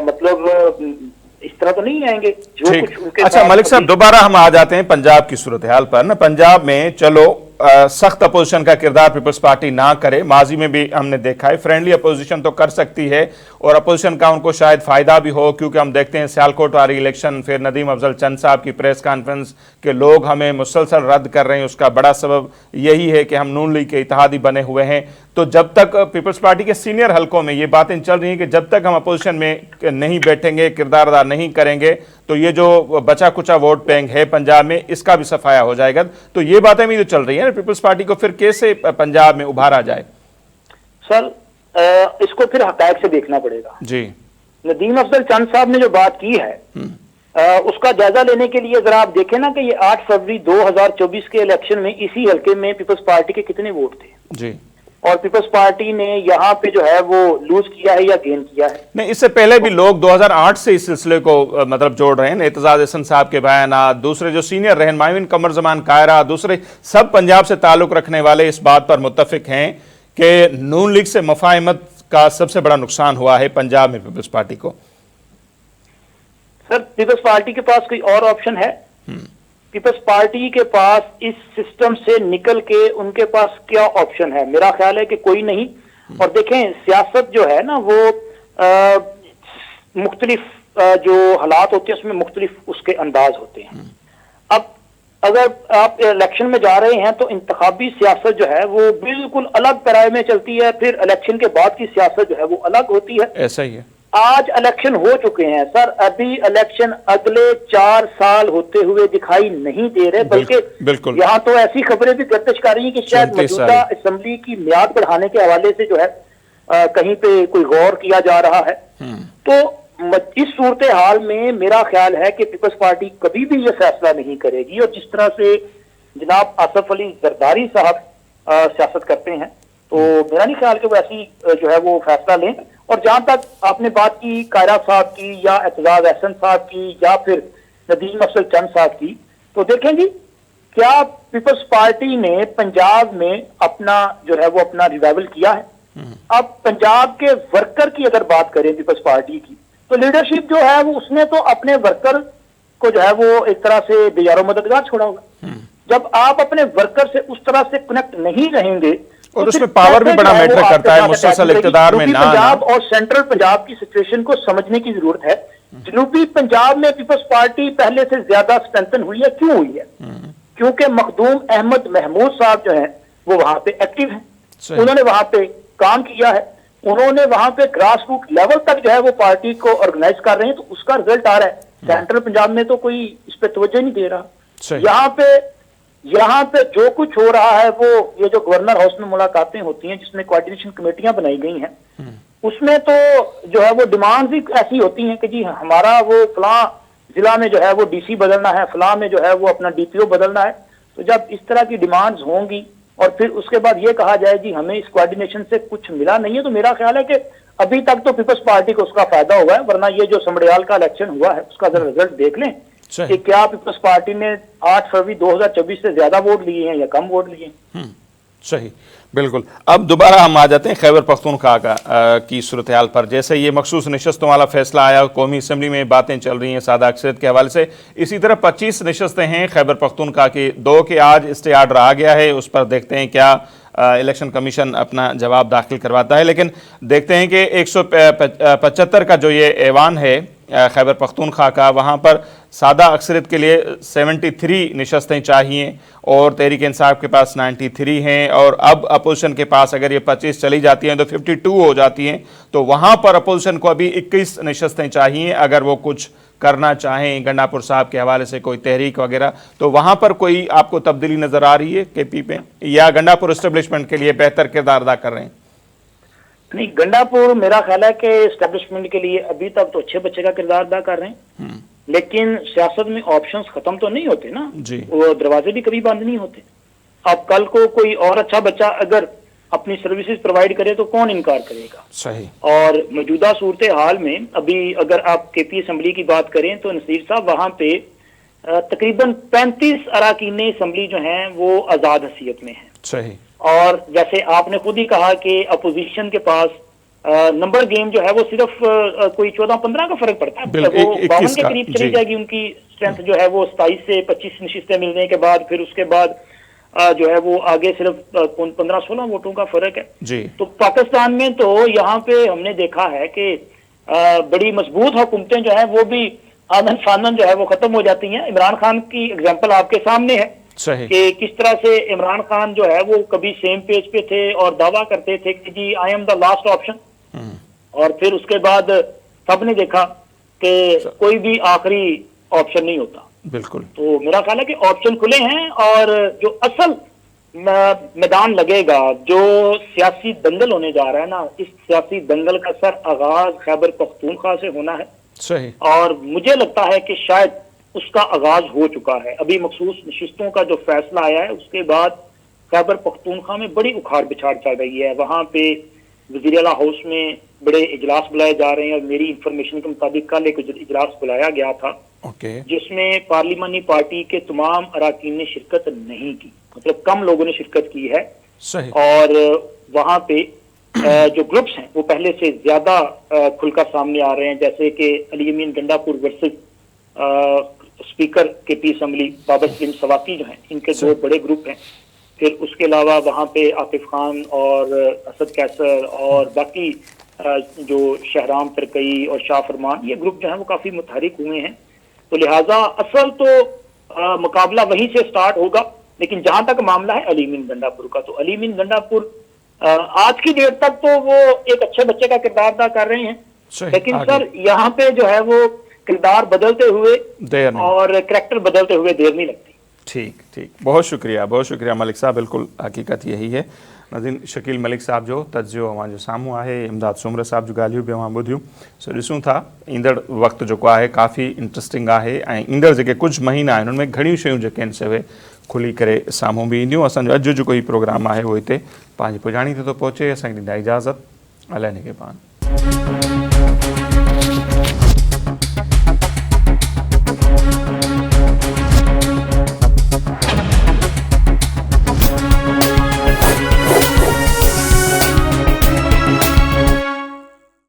मतलब इस तरह तो नहीं आएंगे जो कुछ उनके। अच्छा मलिक साहब, दोबारा हम आ जाते हैं पंजाब की सूरत हाल पर ना। पंजाब में चलो सख्त अपोजिशन का किरदार पीपल्स पार्टी ना करे। माजी में भी हमने देखा है फ्रेंडली अपोजिशन तो कर सकती है और अपोजिशन का उनको शायद फायदा भी हो, क्योंकि हम देखते हैं सियालकोट वाली इलेक्शन, फिर नदीम अफजल चंद साहब की प्रेस कॉन्फ्रेंस के लोग हमें मुसलसल रद्द कर रहे हैं, उसका बड़ा सबब यही है कि हम नून लीग के इत्तेहादी बने हुए हैं। तो जब तक पीपल्स पार्टी के सीनियर हलकों में ये बातें चल रही हैं कि जब तक हम अपोजिशन में नहीं बैठेंगे, किरदार अदा नहीं करेंगे, तो ये जो बचा कुचा वोट बैंक है पंजाब में, इसका भी सफाया हो जाएगा। तो ये बातें भी जो चल रही है ना पीपल्स पार्टी को, फिर कैसे पंजाब में उभारा जाए? सर इसको फिर हक़ाइक़ से देखना पड़ेगा जी। नदीम अफजल चंद साहब ने जो बात की है उसका जायजा लेने के लिए जरा आप देखें ना कि ये 8 फरवरी 2024 के इलेक्शन में इसी हल्के में पीपल्स पार्टी के कितने वोट थे जी, और पीपल्स पार्टी ने यहाँ पे जो है वो लूज किया है या गेन किया है? नहीं, इससे पहले भी लोग 2008 से इस सिलसिले को मतलब जोड़ रहे हैं। एतजाज हसन साहब के बयान, दूसरे जो सीनियर रहनुमाइन कमर जमान कायरा, दूसरे सब पंजाब से ताल्लुक रखने वाले इस बात पर मुत्तफिक हैं कि नून लीग से मफाहमत का सबसे बड़ा नुकसान हुआ है पंजाब में पीपल्स पार्टी को। सर पीपल्स पार्टी के पास कोई और ऑप्शन है? पीपल्स पार्टी के पास इस सिस्टम से निकल के उनके पास क्या ऑप्शन है? मेरा ख्याल है कि कोई नहीं। और देखें सियासत जो है ना वो मुख्तलिफ जो हालात होते हैं उसमें मुख्तलिफ उसके अंदाज होते हैं। अब अगर आप इलेक्शन में जा रहे हैं तो इंतखाबी सियासत जो है वो बिल्कुल अलग पैराए में चलती है, फिर इलेक्शन के बाद की सियासत जो है वो अलग होती है। ऐसा ही है। आज इलेक्शन हो चुके हैं सर, अभी इलेक्शन अगले 4 साल होते हुए दिखाई नहीं दे रहे, बल्कि यहाँ तो ऐसी खबरें भी गर्दिश कर रही हैं कि शायद मौजूदा असेंबली की मियाद बढ़ाने के हवाले से जो है कहीं पे कोई गौर किया जा रहा है। तो इस सूरत हाल में मेरा ख्याल है कि पीपल्स पार्टी कभी भी यह फैसला नहीं करेगी, और जिस तरह से जनाब आसफ अली जरदारी साहब सियासत करते हैं तो मेरा नहीं ख्याल कि वो ऐसी जो है वो फैसला लें। और जहां तक आपने बात की कायरा साहब की या एतजाज हसन साहब की या फिर नदीम अफजल चंद साहब की, तो देखें जी क्या पीपल्स पार्टी ने पंजाब में अपना जो है वो अपना रिवाइवल किया है? अब पंजाब के वर्कर की अगर बात करें पीपल्स पार्टी की, तो लीडरशिप जो है वो उसने तो अपने वर्कर को जो है वो एक तरह से बेयारो मददगार छोड़ा होगा। जब आप अपने वर्कर से उस तरह से कनेक्ट नहीं रहेंगे और उसमें पावर भी बड़ा मैटर करता है मुसलसल इक़्तिदार में ना। पंजाब और सेंट्रल पंजाब की सिचुएशन को समझने की जरूरत है। जनूबी पंजाब में पीपल्स पार्टी पहले से ज्यादा स्ट्रेंथन हुई है। क्यों हुई है? क्योंकि मखदूम अहमद महमूद साहब जो हैं वो वहां पे एक्टिव हैं, उन्होंने वहां पे काम किया है, उन्होंने वहां पे ग्रास रूट लेवल तक जो है वो पार्टी को ऑर्गेनाइज कर रहे हैं, तो उसका रिजल्ट आ रहा है। सेंट्रल पंजाब में तो कोई इस पे तवज्जो नहीं दे रहा। यहाँ पे जो कुछ हो रहा है वो ये जो गवर्नर हाउस में मुलाकातें होती हैं जिसमें कोऑर्डिनेशन कमेटियां बनाई गई हैं, उसमें तो जो है वो डिमांड्स ही ऐसी होती हैं कि जी हमारा वो फलां जिला में जो है वो डीसी बदलना है, फलां में जो है वो अपना डीपीओ बदलना है। तो जब इस तरह की डिमांड्स होंगी और फिर उसके बाद ये कहा जाए जी हमें इस कोऑर्डिनेशन से कुछ मिला नहीं है, तो मेरा ख्याल है कि अभी तक तो पीपल्स पार्टी को उसका फायदा हुआ है। वरना ये जो समड़ियाल का इलेक्शन हुआ है उसका जरा रिजल्ट देख लें कि क्या पीपल्स पार्टी ने 8 फरवरी 2024 से ज्यादा वोट लिए हैं या कम वोट लिए हैं। सही, बिल्कुल। अब दोबारा हम आ जाते हैं खैबर पख्तूनख्वा की सूरत हाल पर। जैसे ये मखसूस नशस्तों वाला फैसला आया, कौमी असम्बली में बातें चल रही हैं सादा अक्सरियत के हवाले से, इसी तरह 25 नशस्तें हैं खैबर पख्तूनख्वा की। 2 के आज स्टे आर्डर आ गया है, उस पर देखते हैं क्या इलेक्शन कमीशन अपना जवाब दाखिल करवाता है। लेकिन देखते हैं कि 175 का जो ये ऐवान है खैबर पख्तूनख्वा का, वहाँ पर सादा अक्सरियत के लिए 73 नशस्तें चाहिए और तहरीक इंसाफ के पास 93 हैं, और अब अपोजिशन के पास अगर ये 25 चली जाती हैं तो 52 हो जाती हैं। तो वहाँ पर अपोजिशन को अभी 21 नशस्तें चाहिए अगर वो कुछ करना चाहें गंडापुर साहब के हवाले से कोई तहरीक वगैरह। तो वहाँ पर कोई आपको तब्दीली नज़र आ रही है केपी पे, या गंडापुर इस्टेब्लिशमेंट के लिए बेहतर किरदार अदा कर रहे हैं? नहीं, गंडापुर मेरा ख्याल है कि एस्टेब्लिशमेंट के लिए अभी तक तो अच्छे बच्चे का किरदार अदा कर रहे हैं, लेकिन सियासत में ऑप्शंस खत्म तो नहीं होते ना जी। वो दरवाजे भी कभी बंद नहीं होते। अब कल को कोई और अच्छा बच्चा अगर अपनी सर्विसेज प्रोवाइड करे तो कौन इनकार करेगा? सही। और मौजूदा सूरत हाल में अभी अगर आप केपी असम्बली की बात करें तो नसीर साहब वहां पे तकरीबन 35 अराकीन असम्बली जो हैं वो आजाद हैसियत में हैं। सही। और जैसे आपने खुद ही कहा कि अपोजिशन के पास नंबर गेम जो है वो सिर्फ कोई 14-15 का फर्क पड़ता है, वो 52 के करीब चली जाएगी उनकी स्ट्रेंथ जो है वो 27 से 25 नशिस्तें मिलने के बाद। फिर उसके बाद जो है वो आगे सिर्फ 15-16 वोटों का फर्क है जी। तो पाकिस्तान में तो यहाँ पे हमने देखा है कि बड़ी मजबूत हुकूमतें जो है वो भी आनन फानन जो है वो खत्म हो जाती हैं। इमरान खान की एग्जांपल आपके सामने है सही कि किस तरह से इमरान खान जो है वो कभी सेम पेज पे थे और दावा करते थे कि जी I am the last option, और फिर उसके बाद सबने देखा कि कोई भी आखिरी ऑप्शन नहीं होता। बिल्कुल। तो मेरा ख्याल है कि ऑप्शन खुले हैं और जो असल मैदान लगेगा, जो सियासी दंगल होने जा रहा है ना, इस सियासी दंगल का सर आगाज खैबर पख्तूनख्वा से होना है। सही। और मुझे लगता है कि शायद उसका आगाज हो चुका है। अभी मखसूस नशिस्तों का जो फैसला आया है उसके बाद खैबर पख्तूनख्वा में बड़ी उखाड़ पिछाड़ चल रही है। वहां पे वज़ीर आला हाउस में बड़े इजलास बुलाए जा रहे हैं और मेरी इंफॉर्मेशन के मुताबिक कल एक इजलास बुलाया गया था जिसमें पार्लिमानी पार्टी के तमाम अराकीन ने शिरकत नहीं की, मतलब कम लोगों ने शिरकत की है। सही। और वहां पे जो ग्रुप्स हैं वो पहले से ज्यादा खुलकर सामने आ रहे हैं, जैसे कि अली अमीन गंडापुर वर्सेस स्पीकर के पी असम्बली बाबर सलीम सवाती जो हैं, इनके दो बड़े ग्रुप हैं। फिर उसके अलावा वहाँ पे आतिफ खान और असद कैसर और बाकी जो शहराम तरकई और शाह फरमान, ये ग्रुप जो है वो काफी मुतहरिक हुए हैं। तो लिहाजा असल तो मुकाबला वहीं से स्टार्ट होगा, लेकिन जहां तक मामला है अली अमीन गंडापुर का, तो अली अमीन गंडापुर आज की डेट तक तो वो एक अच्छे बच्चे का किरदार अदा कर रहे हैं, लेकिन सर यहाँ पे जो है वो किरदार बदलते हुए और करैक्टर बदलते हुए देर नहीं लगती। ठीक ठीक, बहुत शुक्रिया मलिक साहब। बिल्कुल हकीकत यही है। नाज़रीन, शकील मलिक साहब जो तजियो अवां साम्हूं आहे, इमदाद सुमर साहब जो ॻाल्हियूं बि अवां ॿुधियूं। सो ॾिसूं था ईंदड़ वक़्तु जेको आहे काफ़ी इंट्रस्टिंग आहे ऐं ईंदड़ जेके कुझु महीना आहिनि उनमें घणियूं शयूं जेके आहिनि से उहे खुली करे साम्हूं बि ईंदियूं। असांजो अॼु जेको हीउ प्रोग्राम आहे उहो हिते पंहिंजी पुॼाणी ते थो पहुचे। असांखे ॾींदा इजाज़त। अलाए निगहबान।